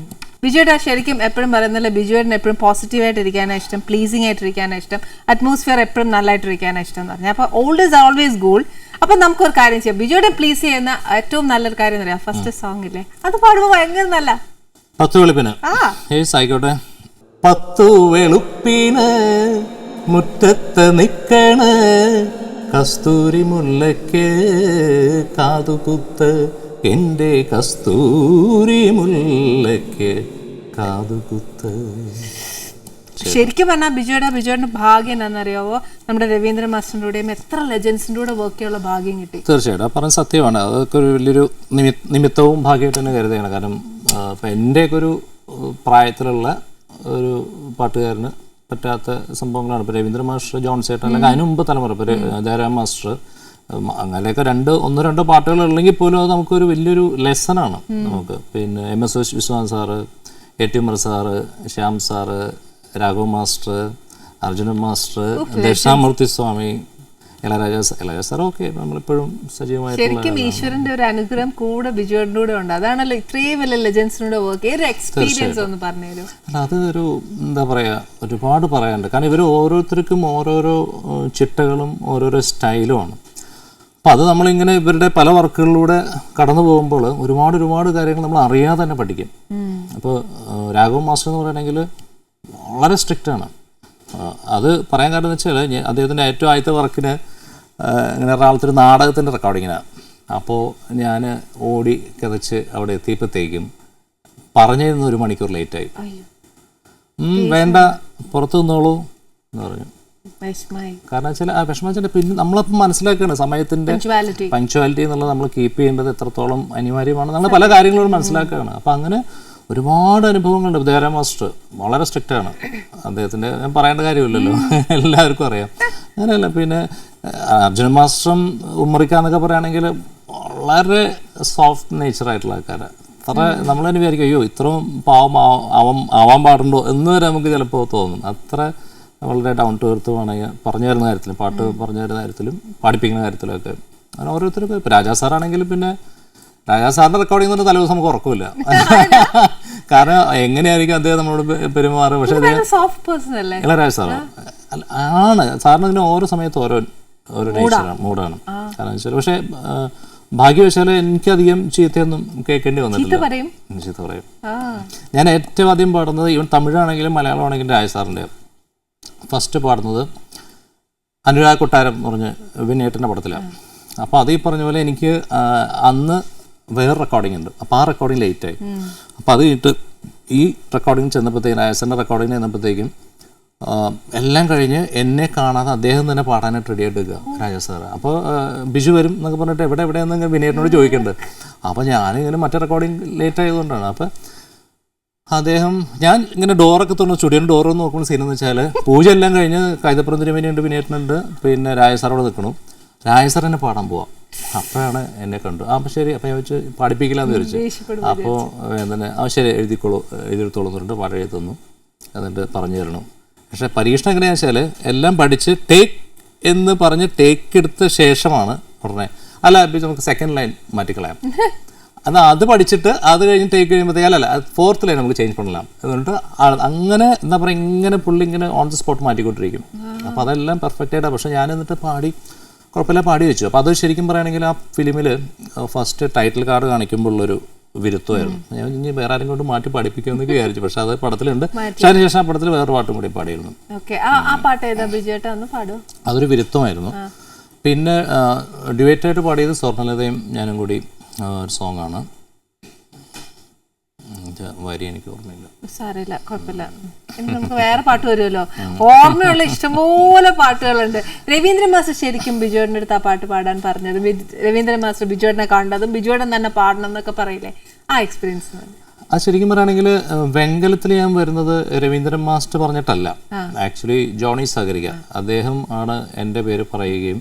S1: ബിജുവേട്ടാ ശരിക്കും എപ്പോഴും പറയുന്നില്ല, ബിജുവേട്ടന് എപ്പോഴും പോസിറ്റീവായിട്ട് ഇരിക്കാനാണ് ഇഷ്ടം, പ്ലീസിംഗ് ആയിട്ടിരിക്കാനാണ് ഇഷ്ടം, അറ്റ്മോസ്ഫിയർ എപ്പോഴും നല്ലതായിട്ടിരിക്കാനാണ് ഇഷ്ടം എന്ന് പറഞ്ഞാൽ. അപ്പോൾ ഓൾഡ് ഈസ് ഓൾവേസ് ഗോൾഡ്. അപ്പൊ നമുക്കൊരു കാര്യം ചെയ്യാം, ബിജുവേട്ടനെ പ്ലീസ് ചെയ്യുന്ന ഏറ്റവും നല്ലൊരു കാര്യം എന്ന് പറയാം, ഫസ്റ്റ് സോങ് ഇല്ലേ, അത് പാടുമ്പോൾ ഭയങ്കര നല്ല
S2: 10 വെളുപ്പിന് ആയിക്കോട്ടെ. 10 വെളുപ്പിന് മുറ്റത്ത് നിക്കണ കസ്തൂരി മുല്ലയ്ക്ക് കാതുകുത്ത്, എൻ്റെ കസ്തൂരി മുല്ലയ്ക്ക് കാതുകുത്ത്.
S1: ശരിക്കും പറഞ്ഞാൽ ബിജുവേട്ടന്റെ ഭാഗ്യം എന്താണെന്നറിയാവോ, നമ്മുടെ രവീന്ദ്രൻ മാസ്റ്ററിന്റെ കൂടെയും എത്ര ലെജൻസിന്റെ കൂടെ വർക്ക് ചെയ്യാനുള്ള ഭാഗ്യം കിട്ടി.
S2: തീർച്ചയായിട്ടും പറഞ്ഞ സത്യമാണ്. അതൊക്കെ ഒരു വലിയൊരു നിമിത്തവും ഭാഗ്യമായിട്ട് തന്നെ കരുതുകയാണ്. കാരണം ഇപ്പം എൻ്റെയൊക്കെ ഒരു പ്രായത്തിലുള്ള ഒരു പാട്ടുകാരന് പറ്റാത്ത സംഭവങ്ങളാണ്. ഇപ്പോൾ രവീന്ദ്രൻ മാസ്റ്റർ, ജോൺ സേട്ടൻ, അല്ലെങ്കിൽ അതിന് മുമ്പ് തലമുറ, ഇപ്പോൾ ജയറാം മാസ്റ്റർ, അങ്ങനെയൊക്കെ ഒന്നോ രണ്ടോ പാട്ടുകൾ ഉള്ളെങ്കിൽ പോലും അത് നമുക്കൊരു വലിയൊരു ലെസണാണ് നമുക്ക്. പിന്നെ MS Viswanath sir, AT Umar sir, Shyam sir, Raghav master, Arjunan master, Dakshinamoorthy Swami, Ilaiyaraaja sir, okay നമ്മളിപ്പോഴും സജീവമായിട്ടുള്ള.
S1: ശരിക്കും ഈശ്വരന്റെ ഒരു അനുഗ്രഹം കൂടെ ബിജുവേട്ടൻ്റെ കൂടെ ഉണ്ട്. അതാണല്ലോ ഇത്രയും വലിയ ലെജൻസിനോട് വർക്ക് ഒരു എക്സ്പീരിയൻസ് ഒന്ന് പറഞ്ഞുതരും.
S2: അല്ല, അത് ഒരു എന്താ പറയുക, ഒരുപാട് പറയാനുണ്ട്. കാരണം ഇവർ ഓരോരുത്തർക്കും ഓരോരോ ചിട്ടകളും ഓരോരോ സ്റ്റൈലുമാണ്. അപ്പം അത് നമ്മളിങ്ങനെ ഇവരുടെ പല വർക്കുകളിലൂടെ കടന്നു പോകുമ്പോൾ ഒരുപാട് കാര്യങ്ങൾ നമ്മൾ അറിയാതെ തന്നെ പഠിക്കും. അപ്പോൾ രാഘവ് മാസ്റ്റർ എന്ന് പറയുകയാണെങ്കിൽ വളരെ സ്ട്രിക്റ്റാണ്. അത് പറയാൻ കാരണം എന്ന് വെച്ചാൽ അദ്ദേഹത്തിൻ്റെ ഏറ്റവും ആദ്യത്തെ വർക്കിന് ഇങ്ങനെ എറണാകുളത്തൊരു നാടകത്തിൻ്റെ റെക്കോർഡിങ്ങിനാണ്. അപ്പോൾ ഞാൻ ഓടി കിതച്ച് അവിടെ എത്തിയപ്പോഴത്തേക്കും പറഞ്ഞിരുന്ന 1 മണിക്കൂർ ലേറ്റായി. വേണ്ട, പുറത്തു നിന്നോളൂ എന്ന് പറഞ്ഞു. കാരണം വെച്ചാൽ ആ വിഷമിച്ചിട്ട് പിന്നെ നമ്മളപ്പം മനസ്സിലാക്കുകയാണ് സമയത്തിൻ്റെ പങ്ക്ച്വാലിറ്റി എന്നുള്ളത് നമ്മൾ കീപ്പ് ചെയ്യേണ്ടത് എത്രത്തോളം അനിവാര്യമാണ്. നമ്മൾ പല കാര്യങ്ങളും മനസ്സിലാക്കുകയാണ്. അപ്പം അങ്ങനെ ഒരുപാട് അനുഭവങ്ങളുണ്ട്. ദേവരാ മാസ്റ്റർ വളരെ സ്ട്രിക്റ്റ് ആണ്. അദ്ദേഹത്തിൻ്റെ ഞാൻ പറയേണ്ട കാര്യമില്ലല്ലോ, എല്ലാവർക്കും അറിയാം. അങ്ങനെയല്ല. പിന്നെ അർജുനൻ മാസ്റ്ററും ഉമ്മറിക്കാന്നൊക്കെ പറയുകയാണെങ്കിൽ വളരെ സോഫ്റ്റ് നേച്ചറായിട്ടുള്ള ആൾക്കാരാണ്. അത്ര നമ്മൾ തന്നെ വിചാരിക്കും അയ്യോ ഇത്രയും പാവം ആവാൻ പാടുണ്ടോ എന്ന് വരെ നമുക്ക് ചിലപ്പോൾ തോന്നും. അത്ര വളരെ ഡൗൺ ടു എർത്ത് വേണമെങ്കിൽ പറഞ്ഞു തരുന്ന കാര്യത്തിലും പാട്ട് പറഞ്ഞു തരുന്ന കാര്യത്തിലും പഠിപ്പിക്കുന്ന കാര്യത്തിലൊക്കെ അങ്ങനെ ഓരോരുത്തർക്കും. ഇപ്പോൾ രാജാ സാറാണെങ്കിലും പിന്നെ രാജാ സാറിൻ്റെ റെക്കോർഡിംഗ് എന്ന് പറഞ്ഞാൽ തലേദിവസം നമുക്ക് ഉറക്കമില്ല. കാരണം എങ്ങനെയായിരിക്കും അദ്ദേഹം നമ്മളോട് പെരുമാറുക. പക്ഷേ ഇളയരാജ സാറ് ആണ്. സാറിന് ഇതിന് ഓരോ സമയത്ത് ഓരോ നേച്ചറാണ്, മൂഡാണ്. കാരണം വെച്ചാൽ പക്ഷേ ഭാഗ്യവശാൽ എനിക്കധികം ചീത്തയൊന്നും കേൾക്കേണ്ടി വന്നിട്ടില്ല. ചീത്ത പറയും. ഞാൻ ഏറ്റവും ആദ്യം പാടുന്നത് ഈവൻ തമിഴാണെങ്കിലും മലയാളമാണെങ്കിലും രാജ സാറിൻ്റെ ഫസ്റ്റ് പാടുന്നത് അനുരാഗ് കൊട്ടാരം എന്ന് പറഞ്ഞ് വിനേട്ടൻ്റെ പടത്തിലാണ്. അപ്പോൾ അത് ഈ പറഞ്ഞ പോലെ എനിക്ക് അന്ന് വേറെ റെക്കോർഡിംഗ് ഉണ്ട്. അപ്പോൾ ആ റെക്കോർഡിംഗ് ലേറ്റായി. അപ്പോൾ അത് കഴിഞ്ഞിട്ട് ഈ റെക്കോർഡിംഗ് ചെന്നപ്പോഴത്തേക്കും രാജസൻ്റെ റെക്കോർഡിംഗ് ചെന്നപ്പോഴത്തേക്കും എല്ലാം കഴിഞ്ഞ് എന്നെ കാണാതെ അദ്ദേഹം തന്നെ പാടാനായിട്ട് റെഡി ആയിട്ട് വെക്കുക രാജ സാറ്. അപ്പോൾ ബിജു വരും എന്നൊക്കെ പറഞ്ഞിട്ട് എവിടെയെന്ന് ഇങ്ങനെ വിനേട്ടനോട് ചോദിക്കുന്നുണ്ട്. അപ്പോൾ ഞാനിങ്ങനെ മറ്റേ റെക്കോർഡിംഗ് ലേറ്റ് ആയതുകൊണ്ടാണ്. അപ്പോൾ അദ്ദേഹം ഞാൻ ഇങ്ങനെ ഡോറൊക്കെ തുറന്നു, സ്റ്റുഡിയോൻ്റെ ഡോറൊന്ന് നോക്കുന്ന സീനെന്ന് വെച്ചാൽ പൂജ എല്ലാം കഴിഞ്ഞ് കൈതപ്പുറം തിരുമേനിയുണ്ട്, വിനേട്ടനുണ്ട്, പിന്നെ രാജസാറോട് നിൽക്കണം. രാജസാർ എന്നെ പാടാൻ പോവാം. അപ്പോഴാണ് എന്നെ കണ്ടു. അപ്പോൾ ശരി, അപ്പോൾ ഞാൻ വെച്ച് പഠിപ്പിക്കില്ലാന്ന് വിചാരിച്ചു. അപ്പോൾ തന്നെ ശരി എഴുതിയെടുത്തോളൂ എന്ന് പറഞ്ഞിട്ട് പാട്ട് എഴുതി തന്നു. എന്നിട്ട് പറഞ്ഞു തരണം. പക്ഷേ പരീക്ഷണം എങ്ങനെയാണെന്ന് വെച്ചാൽ എല്ലാം പഠിച്ച് ടേക്ക് എന്ന് പറഞ്ഞ് ടേക്ക് എടുത്ത ശേഷമാണ് ഉടനെ അല്ല നമുക്ക് സെക്കൻഡ് ലൈൻ മാറ്റിക്കളയാം. അത് പഠിച്ചിട്ട് അത് കഴിഞ്ഞ് ടേക്ക് കഴിയുമ്പോഴത്തേക്ക് അല്ല 4th ലൈൻ നമുക്ക് ചേഞ്ച് പണലാം എന്നിട്ട് അങ്ങനെ എന്താ പറയുക ഇങ്ങനെ പുള്ളി ഇങ്ങനെ ഓൺ ദി സ്പോട്ട് മാറ്റിക്കൊണ്ടിരിക്കും. അപ്പോൾ അതെല്ലാം പെർഫെക്റ്റ് ആയിട്ടാണ്. പക്ഷേ ഞാൻ എന്നിട്ട് കുഴപ്പമില്ല പാടി വെച്ചു. അപ്പോൾ അത് ശരിക്കും പറയുകയാണെങ്കിൽ ആ ഫിലിമിൽ ഫസ്റ്റ് ടൈറ്റിൽ കാർഡ് കാണിക്കുമ്പോഴുള്ളൊരു വിരുദ്ധമായിരുന്നു. ഞാൻ ഇനി വേറെ ആരും കൊണ്ട് മാറ്റി പഠിപ്പിക്കുമെന്നൊക്കെ വിചാരിച്ചു. പക്ഷെ അത് പടത്തിലുണ്ട്. പക്ഷെ അതിനുശേഷം ആ പടത്തിൽ വേറെ പാട്ടും കൂടി പാടിയിരുന്നു. അതൊരു വിരുദ്ധമായിരുന്നു. പിന്നെ ഡ്യുവറ്റായിട്ട് പാടിയത് സ്വർണ്ണലതയും ഞാനും കൂടി ഒരു സോങ്ങാണ്. വരി എനിക്ക് ഓർമ്മയില്ല.
S1: സാരമില്ല, കുഴപ്പമില്ല. നമുക്ക് വേറെ പാട്ട് വരുമല്ലോ. ഓർമ്മയുള്ള ഇഷ്ടംപോലെ പാട്ടുകളുണ്ട്. രവീന്ദ്രൻ മാസ്റ്റർ ശരിക്കും ബിജുവേട്ടൻ്റെ അടുത്ത് ആ പാട്ട് പാടാൻ പറഞ്ഞത്, രവീന്ദ്രൻ മാസ്റ്റർ ബിജുവേട്ടനെ കണ്ടതും ബിജുവേട്ടൻ തന്നെ പാടണം എന്നൊക്കെ പറയില്ലേ, ആ എക്സ്പീരിയൻസ്?
S2: അത് ശരിക്കും പറയുകയാണെങ്കിൽ വെങ്കലത്തിൽ ഞാൻ വരുന്നത് രവീന്ദ്രൻ മാസ്റ്റർ പറഞ്ഞിട്ടല്ല. ആക്ച്വലി ജോണി സഹകരിക അദ്ദേഹം ആണ് എൻ്റെ പേര് പറയുകയും,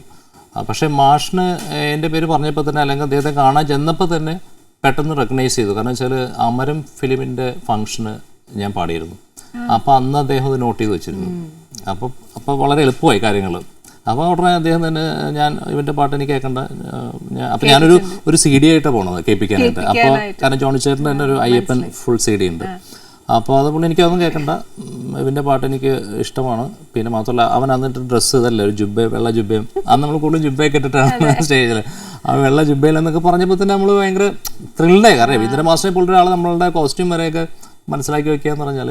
S2: പക്ഷേ മാഷിന് എൻ്റെ പേര് പറഞ്ഞപ്പോൾ തന്നെ അല്ലെങ്കിൽ അദ്ദേഹത്തെ കാണാൻ ചെന്നപ്പോൾ തന്നെ പെട്ടെന്ന് റെക്കഗ്നൈസ് ചെയ്തു. കാരണം വെച്ചാൽ അമരം ഫിലിമിൻ്റെ ഫംഗ്ഷന് ഞാൻ പാടിയിരുന്നു. അപ്പോൾ അന്ന് അദ്ദേഹം അത് നോട്ട് ചെയ്ത് വെച്ചിരുന്നു. അപ്പോൾ വളരെ എളുപ്പമായി കാര്യങ്ങൾ. അപ്പോൾ ഉടനെ അദ്ദേഹം തന്നെ ഞാൻ ഇവൻ്റെ പാട്ട് എനിക്ക് കേൾക്കണ്ട, അപ്പോൾ ഞാനൊരു CD ആയിട്ടാണ് പോണത് കേൾപ്പിക്കാനായിട്ട്. അപ്പോൾ കാരണം ജോണി ചേട്ടൻ്റെ തന്നെ ഒരു അയ്യപ്പൻ ഫുൾ CD ഉണ്ട്. അപ്പോൾ അതുകൊണ്ട് എനിക്കതൊന്നും കേൾക്കണ്ട, ഇവൻ്റെ പാട്ട് എനിക്ക് ഇഷ്ടമാണ്. പിന്നെ മാത്രമല്ല അവൻ എന്നിട്ട് ഡ്രസ്സ് ഇതല്ലേ ഒരു വെള്ള ജുബയും, അന്ന് നമ്മൾ കൂടുതലും ജുബയൊക്കെ ഇട്ടിട്ടാണ് സ്റ്റേജിൽ. ആ വെള്ള ജുബയിലെന്നൊക്കെ പറഞ്ഞപ്പോൾ തന്നെ നമ്മൾ ഭയങ്കര ത്രില്ഡായി. കാരണം രവീന്ദ്ര മാസ്റ്ററെ പോലൊരു ആൾ നമ്മളുടെ കോസ്റ്റ്യൂം വരെയൊക്കെ മനസ്സിലാക്കി വെക്കുക എന്ന് പറഞ്ഞാൽ.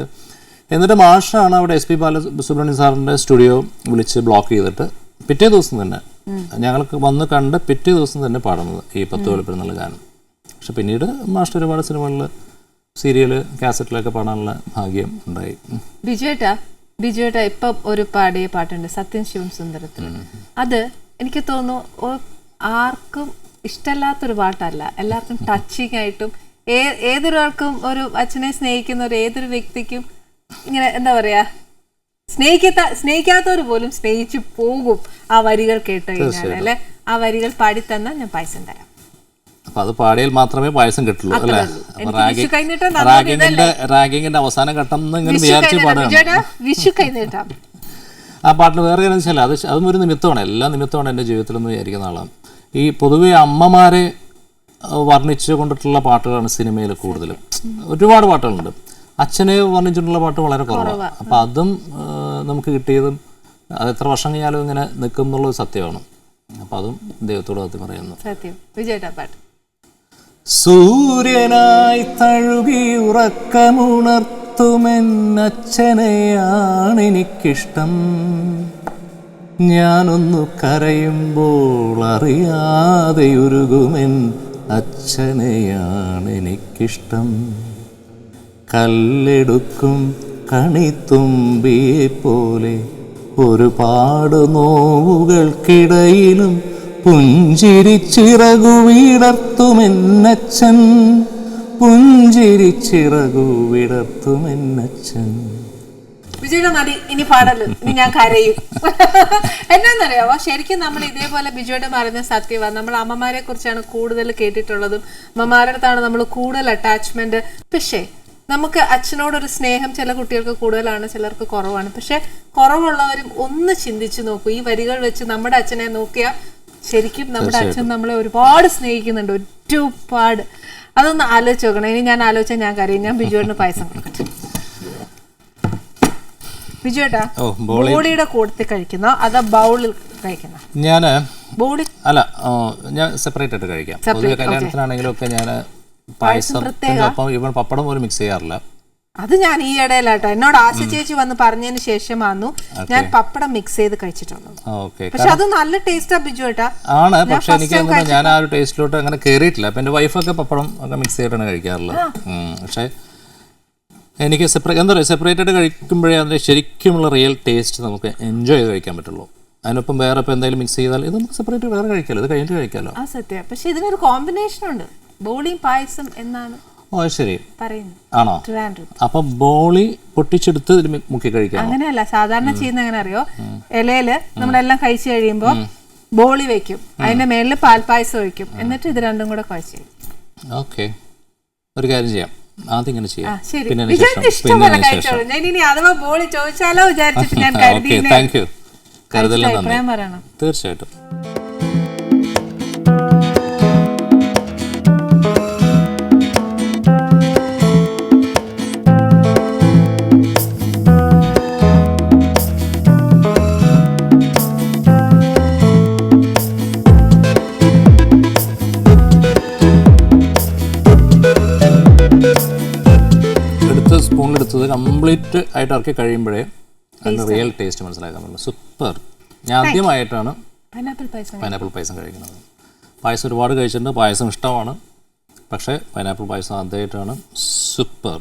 S2: എന്നിട്ട് മാഷാണ് അവിടെ SP ബാലസുബ്രഹ്മണ്യം സാറിൻ്റെ സ്റ്റുഡിയോ വിളിച്ച് ബ്ലോക്ക് ചെയ്തിട്ട് പിറ്റേ ദിവസം തന്നെ ഞങ്ങൾക്ക് വന്ന് കണ്ട് പിറ്റേ ദിവസം തന്നെ പാടുന്നത് ഈ 10 വെളുപ്പിനുള്ള ഗാനം. പക്ഷെ പിന്നീട് മാസ്റ്റർ ഒരുപാട് സിനിമകളിൽ സീരിയൽ കാസറ്റിലൊക്കെ പാടാനുള്ള ഭാഗ്യം ഉണ്ടായി.
S1: ബിജുവേട്ട ഇപ്പൊ ഒരു പാടിയ പാട്ടുണ്ട് സത്യൻ ശിവം സുന്ദരത്തിൽ. അത് എനിക്ക് തോന്നുന്നു ആർക്കും ഇഷ്ടമല്ലാത്തൊരു പാട്ടല്ല, എല്ലാവർക്കും ടച്ചിങ് ആയിട്ടും ഏതൊരാൾക്കും ഒരു അച്ഛനെ സ്നേഹിക്കുന്ന ഒരു ഏതൊരു വ്യക്തിക്കും ഇങ്ങനെ എന്താ പറയാ സ്നേഹിക്കാത്തവർ പോലും സ്നേഹിച്ചു പോകും ആ വരികൾ കേട്ട് കഴിഞ്ഞാൽ അല്ലെ. ആ വരികൾ പാടിത്തന്നാൽ ഞാൻ പായസം തരാം.
S2: അപ്പൊ അത് പാടിയാൽ മാത്രമേ പായസം കിട്ടുള്ളൂ അല്ലേ? റാഗിങ്ങിന്റെ അവസാന ഘട്ടം ഇങ്ങനെ വിചാരിച്ച് പാടുകയാണ്.
S1: വിഷു കൈനീട്ടാം.
S2: ആ പാട്ടിന് വേറെ കാര്യം വെച്ചാൽ അതും ഒരു നിമിത്തമാണ്, എല്ലാ നിമിത്തമാണ് എൻ്റെ ജീവിതത്തിലെന്ന് വിചാരിക്കുന്ന ആളാണ്. ഈ പൊതുവെ അമ്മമാരെ വർണ്ണിച്ചു കൊണ്ടിട്ടുള്ള പാട്ടുകളാണ് സിനിമയിൽ കൂടുതലും. ഒരുപാട് പാട്ടുകളുണ്ട്. അച്ഛനെ വർണ്ണിച്ചിട്ടുള്ള പാട്ട് വളരെ കുറവാണ്. അപ്പം അതും നമുക്ക് കിട്ടിയതും അത് എത്ര വർഷം കഴിഞ്ഞാലും ഇങ്ങനെ നിൽക്കും എന്നുള്ളത് സത്യമാണ്. അപ്പം അതും ദൈവത്തോട് സത്യം പറയുന്നു. സൂര്യനായി തഴുകി ഉറക്കമുണർത്തുമെന്നച്ഛനെയാണെനിക്കിഷ്ടം. ഞാനൊന്നു കരയുമ്പോൾ അറിയാതെ ഉരുകുമെൻ അച്ഛനെയാണെനിക്കിഷ്ടം. കല്ലെടുക്കും കണിത്തുമ്പിയെ പോലെ ഒരുപാട് നോവുകൾക്കിടയിലും പുഞ്ചിരിച്ചിറകു വിടർത്തുമെന്നച്ഛൻ. പുഞ്ചിരിച്ചിറകു വിടർത്തുമെന്നച്ഛൻ.
S1: ബിജുയുടെ മതി, ഇനി പാടല്ലോ, ഇനി ഞാൻ കരയും. എന്നാന്നറിയാവോ, ശരിക്കും നമ്മൾ ഇതേപോലെ ബിജുയുടെ പറഞ്ഞ സത്യമാണ്. നമ്മൾ അമ്മമാരെ കുറിച്ചാണ് കൂടുതൽ കേട്ടിട്ടുള്ളതും അമ്മമാരുടെ അടുത്താണ് നമ്മൾ കൂടുതൽ അറ്റാച്ച്മെന്റ്. പക്ഷേ നമുക്ക് അച്ഛനോടൊരു സ്നേഹം ചില കുട്ടികൾക്ക് കൂടുതലാണ്, ചിലർക്ക് കുറവാണ്. പക്ഷെ കുറവുള്ളവരും ഒന്ന് ചിന്തിച്ചു നോക്കൂ. ഈ വരികൾ വെച്ച് നമ്മുടെ അച്ഛനെ നോക്കിയാൽ ശരിക്കും നമ്മുടെ അച്ഛൻ നമ്മളെ ഒരുപാട് സ്നേഹിക്കുന്നുണ്ട്, ഒരുപാട്. അതൊന്ന് ആലോചിച്ച് നോക്കണം. ഇനി ഞാൻ ആലോചിച്ചാൽ ഞാൻ കരയും. ഞാൻ ബിജുവേട്ടന് പായസം കൊടുക്കട്ടെ. ബിജുവേട്ടാ, ബോളിയുടെ കൂട്ടത്തിൽ കഴിക്കുന്നോ അതോ ബൗളിൽ കഴിക്കുന്നോ?
S2: ഞാൻ ബോളി അല്ല, ഞാൻ സെപ്പറേറ്റ് ആയിട്ട് കഴിക്കാം. കല്യാണത്തിനാണെങ്കിലും ഒക്കെ ഞാൻ പായസം ഇവൻ പപ്പടം പോലും മിക്സ് ചെയ്യാറില്ല.
S1: അത് ഞാൻ ഈ ഇടയിലാട്ടോ, എന്നോട് ആശ ചേച്ചി വന്ന് പറഞ്ഞതിന് ശേഷമാന്നു ഞാൻ പപ്പടം മിക്സ് ചെയ്ത് കഴിച്ചിട്ടുള്ളത്. പക്ഷെ അത് നല്ല ടേസ്റ്റാ ബിജുവേട്ടാ.
S2: ആണ്, പക്ഷെ എനിക്ക് ഞാൻ ആ ഒരു ടേസ്റ്റിലോട്ട് അങ്ങനെ കയറിയിട്ടില്ല. അപ്പൊ എന്റെ വൈഫൊക്കെ പപ്പടം ഒക്കെ മിക്സ് ചെയ്തിട്ടാണ് കഴിക്കാറുള്ളത്. പക്ഷെ എനിക്ക് എന്താ പറയുക, സെപ്പറേറ്റ് ആയിട്ട് കഴിക്കുമ്പോഴേ അതിൻ്റെ ശരിക്കുമുള്ള റിയൽ ടേസ്റ്റ് നമുക്ക് എൻജോയ് ചെയ്ത് കഴിക്കാൻ പറ്റുള്ളൂ. അതിനൊപ്പം വേറെ ഇപ്പം എന്തെങ്കിലും മിക്സ് ചെയ്താൽ ഇത് നമുക്ക് സെപ്പറേറ്റ് വേറെ കഴിക്കാമല്ലോ, ഇത് കഴിഞ്ഞിട്ട് കഴിക്കാമല്ലോ.
S1: ആ സത്യം. പക്ഷെ ഇതിനൊരു കോമ്പിനേഷൻ ഉണ്ട്, ബോളിയും പായസം എന്നാണ്.
S2: ഓ ശരി, ആണോ? അപ്പൊ ബോളി പൊട്ടിച്ചെടുത്ത് ഇതിൽ മുക്കി കഴിക്കാം?
S1: അങ്ങനെയല്ല, സാധാരണ ചെയ്യുന്ന എങ്ങനെ അറിയോ, ഇലയില് നമ്മളെല്ലാം കഴിച്ചു കഴിയുമ്പോ ബോളി വെക്കും, അതിന്റെ മേളില് പാൽപ്പായസം ഒഴിക്കും, എന്നിട്ട് ഇത് രണ്ടും കൂടെ കുഴച്ച് കഴിക്കും.
S2: ഓക്കെ, ഒരു കാര്യം ചെയ്യാം, ആദ്യം ഇങ്ങനെ ചെയ്യാം.
S1: അഥവാ ബോളി ചോദിച്ചാലോ വിചാരിച്ചിട്ട് ഞാൻ കരുതി.
S2: അഭിപ്രായം പറയണം തീർച്ചയായിട്ടും. സ്പൂണിലെടുത്തത് കംപ്ലീറ്റ് ആയിട്ട് ഇറക്കി കഴിയുമ്പോഴേ അതിൻ്റെ റിയൽ ടേസ്റ്റ് മനസ്സിലാക്കാൻ പറ്റുള്ളൂ. സൂപ്പർ. ഞാൻ ആദ്യമായിട്ടാണ് പൈനാപ്പിൾ പായസം കഴിക്കുന്നത്. പായസം ഒരുപാട് കഴിച്ചിട്ടുണ്ട്, പായസം ഇഷ്ടമാണ്, പക്ഷേ പൈനാപ്പിൾ പായസം ആദ്യമായിട്ടാണ്. സൂപ്പർ.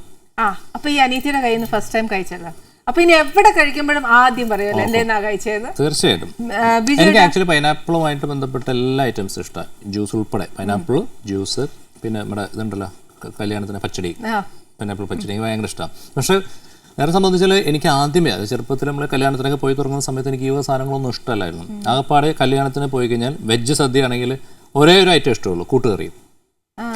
S1: അപ്പൊ ഈ അനീതിയുടെ കയ്യിൽ നിന്ന് ഫസ്റ്റ് ടൈം കഴിച്ചല്ലോ, അപ്പൊ ഇനി എവിടെ കഴിക്കുമ്പോഴും ആദ്യം പറയുമല്ലോ എന്തെന്നാ കഴിച്ചതെന്ന്.
S2: തീർച്ചയായിട്ടും. എനിക്ക് ആക്ച്വലി പൈനാപ്പിളുമായിട്ട് ബന്ധപ്പെട്ട എല്ലാ ഐറ്റംസും ഇഷ്ടമാണ്, ജ്യൂസ് ഉൾപ്പെടെ. പൈനാപ്പിൾ ജ്യൂസ്, പിന്നെ നമ്മുടെ ഇതുണ്ടല്ലോ കല്യാണത്തിന് പച്ചടി, പൈനാപ്പിൾ പച്ചടി എനിക്ക് ഭയങ്കര ഇഷ്ടമാണ്. പക്ഷേ നേരെ സംബന്ധിച്ചാൽ എനിക്ക് ആദ്യമേ, അത് ചെറുപ്പത്തിൽ നമ്മൾ കല്യാണത്തിനൊക്കെ പോയി തുടങ്ങുന്ന സമയത്ത് എനിക്ക് ഈ സാധനങ്ങളൊന്നും ഇഷ്ടമല്ലായിരുന്നു. ആകെപ്പാടെ കല്യാണത്തിന് പോയി കഴിഞ്ഞാൽ വെജ് സദ്യ ആണെങ്കിൽ ഒരേ ഒരു ഐറ്റം ഇഷ്ടമുള്ളൂ, കൂട്ടുകറിയും.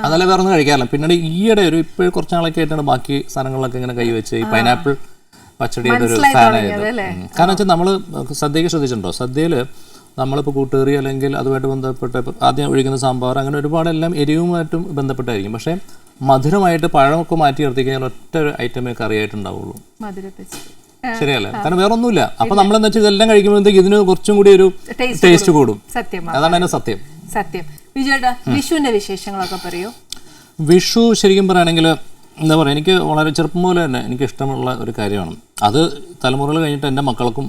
S2: അതല്ല വേറെ ഒന്നും കഴിക്കാറില്ല. പിന്നീട് ഈയിടെ ഇപ്പോൾ കുറച്ച് നാളൊക്കെ ആയിട്ടാണ് ബാക്കി സാധനങ്ങളൊക്കെ ഇങ്ങനെ കൈവച്ച് ഈ പൈനാപ്പിൾ പച്ചടിയുടെ ഒരു ഫാനായത്. കാരണം വെച്ചാൽ നമ്മൾ സദ്യക്ക് ശ്രദ്ധിച്ചിട്ടുണ്ടോ, സദ്യയിൽ നമ്മളിപ്പോൾ കൂട്ടുകറി അല്ലെങ്കിൽ അതുമായിട്ട് ബന്ധപ്പെട്ട് ആദ്യം ഒഴിക്കുന്ന സാമ്പാർ, അങ്ങനെ ഒരുപാടെല്ലാം എരിവുമായിട്ടും ബന്ധപ്പെട്ടായിരിക്കും. പക്ഷേ മധുരമായിട്ട് പഴമൊക്കെ മാറ്റി നിർത്തി കഴിഞ്ഞാൽ ഒറ്റ ഒരു ഐറ്റമേ കറിയായിട്ടുണ്ടാവുള്ളൂ. ശരിയല്ലേ? കാരണം വേറെ ഒന്നുമില്ല. അപ്പൊ നമ്മളെന്താ വെച്ചാൽ ഇതെല്ലാം കഴിക്കുമ്പോഴത്തേക്ക് ഇതിന് കുറച്ചും കൂടി ഒരു ടേസ്റ്റ് കൂടും. അതാണ് അതിന്റെ സത്യം.
S1: വിഷുവിന്റെ വിശേഷങ്ങളൊക്കെ പറയൂ.
S2: വിഷു ശരിക്കും പറയുകയാണെങ്കിൽ എന്താ പറയുക, എനിക്ക് വളരെ ചെറുപ്പം പോലെ തന്നെ എനിക്ക് ഇഷ്ടമുള്ള ഒരു കാര്യമാണ്. അത് തലമുറകൾ കഴിഞ്ഞിട്ട് എൻ്റെ മക്കൾക്കും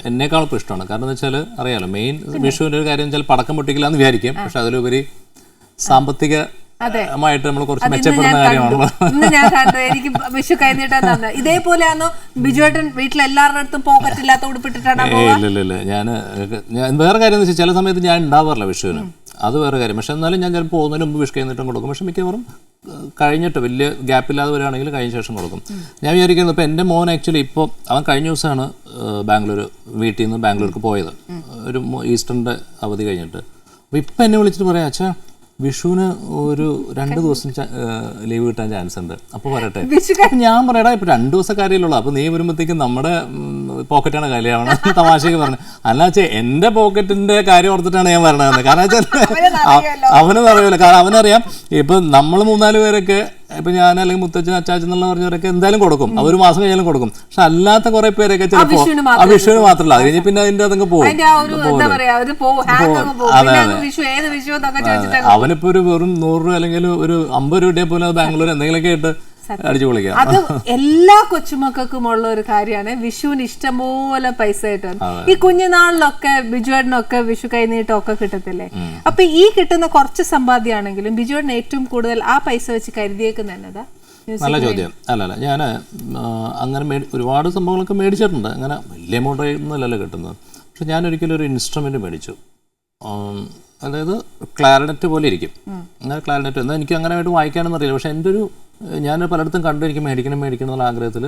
S2: എന്നേക്കാളും ഇഷ്ടമാണ്. കാരണം എന്ന് വെച്ചാൽ അറിയാലോ, മെയിൻ വിഷുവിൻ്റെ ഒരു കാര്യം വെച്ചാൽ പടക്കം പൊട്ടിക്കില്ല എന്ന് വിചാരിക്കും, പക്ഷെ അതിലുപരി സാമ്പത്തികമായിട്ട് നമ്മൾ കുറച്ച് മെച്ചപ്പെടുന്ന കാര്യമാണല്ലോ.
S1: ഞാൻ കണ്ടു, എനിക്ക് വിഷു കഴിഞ്ഞിട്ടാണ് ഇതേപോലെയാണോ ബിജുവേട്ടൻ വീട്ടിലെല്ലാവരുടെ അടുത്തും പോക്കറ്റ് ഇല്ലാത്ത ഉടുപ്പിട്ടിട്ടാണ്?
S2: ഇല്ല, ഞാൻ വേറെ കാര്യം എന്ന് വെച്ചാൽ ചില സമയത്ത് ഞാൻ ഉണ്ടാവാറില്ല വിഷുവിന്, അത് വേറെ കാര്യം. പക്ഷെ എന്നാലും ഞാൻ ചിലപ്പോൾ പോകുന്നതിന് മുമ്പ് വിഷു കഴിഞ്ഞിട്ടും കൊടുക്കും. പക്ഷെ മിക്കവാറും കഴിഞ്ഞിട്ട് വലിയ ഗ്യാപ്പില്ലാതെ വരികയാണെങ്കിൽ കഴിഞ്ഞ ശേഷം കൊടുക്കും. ഞാൻ വിചാരിക്കുന്നത് ഇപ്പോൾ എൻ്റെ മോൻ ആക്ച്വലി ഇപ്പോൾ അവൻ കഴിഞ്ഞ ദിവസമാണ് വീട്ടിൽ നിന്ന് ബാംഗ്ലൂർക്ക് പോയത്, ഒരു ഈസ്റ്ററിൻ്റെ അവധി കഴിഞ്ഞിട്ട്. അപ്പോൾ ഇപ്പം എന്നെ വിളിച്ചിട്ട് പറയാം അച്ഛാ വിഷുവിന് ഒരു 2 ദിവസം ലീവ് കിട്ടാൻ ചാൻസ് ഉണ്ട്, അപ്പോൾ വരട്ടെ. അപ്പം ഞാൻ പറയടാ ഇപ്പം 2 ദിവസം കാര്യമല്ലുള്ളൂ, അപ്പോൾ നീ വരുമ്പോഴത്തേക്കും നമ്മുടെ പോക്കറ്റാണ് കാര്യമാണ് തമാശയ്ക്ക് പറഞ്ഞു. അല്ലാച്ചാ എൻ്റെ പോക്കറ്റിൻ്റെ കാര്യം ഓർത്തിട്ടാണ് ഞാൻ വരണതെന്ന്. കാരണം വെച്ചാൽ അവനും അറിയില്ല, കാരണം അവനറിയാം ഇപ്പം നമ്മൾ 3-4 പേരൊക്കെ ഇപ്പം ഞാൻ അല്ലെങ്കിൽ മുത്തച്ഛൻ അച്ചാച്ചൻ എന്നുള്ള പറഞ്ഞവരൊക്കെ എന്തായാലും കൊടുക്കും, അവർ മാസം കഴിഞ്ഞാലും കൊടുക്കും. പക്ഷെ അല്ലാത്ത കുറെ പേരൊക്കെ ചിലപ്പോൾ ആ വിഷുവിന് മാത്രമല്ല, അത് കഴിഞ്ഞ് പിന്നെ അതിൻ്റെ അതങ്ങ് പോകും. അതെ അതെ, അവനിപ്പോൾ ഒരു വെറും 100 രൂപ അല്ലെങ്കിൽ ഒരു 50 രൂപയെ പോലെ ബാംഗ്ലൂർ എന്തെങ്കിലുമൊക്കെ ആയിട്ട് അടിച്ചു പൊളിക്കാം.
S1: അത് എല്ലാ കൊച്ചുമക്കൾക്കും ഉള്ള ഒരു കാര്യമാണ്. വിഷുവിന് ഇഷ്ടംപോലെ പൈസ കിട്ടും. ഈ കുഞ്ഞുനാളിലൊക്കെ ബിജുവേട്ടനൊക്കെ വിഷു കൈനീട്ടമൊക്കെ കിട്ടത്തില്ലേ? അപ്പൊ ഈ കിട്ടുന്ന കുറച്ച് സമ്പാദ്യമാണെങ്കിലും ബിജുവേട്ടന് ഏറ്റവും കൂടുതൽ ആ പൈസ വെച്ച് കരുതിയേക്കുന്നതാ?
S2: നല്ല ചോദ്യം. അല്ല ഞാൻ അങ്ങനെ ഒരുപാട് സംഭവങ്ങളൊക്കെ മേടിച്ചിട്ടുണ്ട്. അങ്ങനെ വലിയ എമൗണ്ട് ഒന്നുമല്ലല്ലോ കിട്ടുന്നത്. പക്ഷെ ഞാൻ ഒരിക്കലും ഒരു ഇൻസ്ട്രുമെന്റ് മേടിച്ചു. അതായത് ക്ലാരിനെറ്റ് പോലെ ഇരിക്കും. അങ്ങനെ ക്ലാരിനെറ്റ് എന്നാൽ എനിക്ക് അങ്ങനെയായിട്ട് വായിക്കാനൊന്നും അറിയില്ല. പക്ഷെ എൻ്റെ ഒരു ഞാൻ പലയിടത്തും കണ്ടു എനിക്ക് മേടിക്കണം എന്നുള്ള ആഗ്രഹത്തിൽ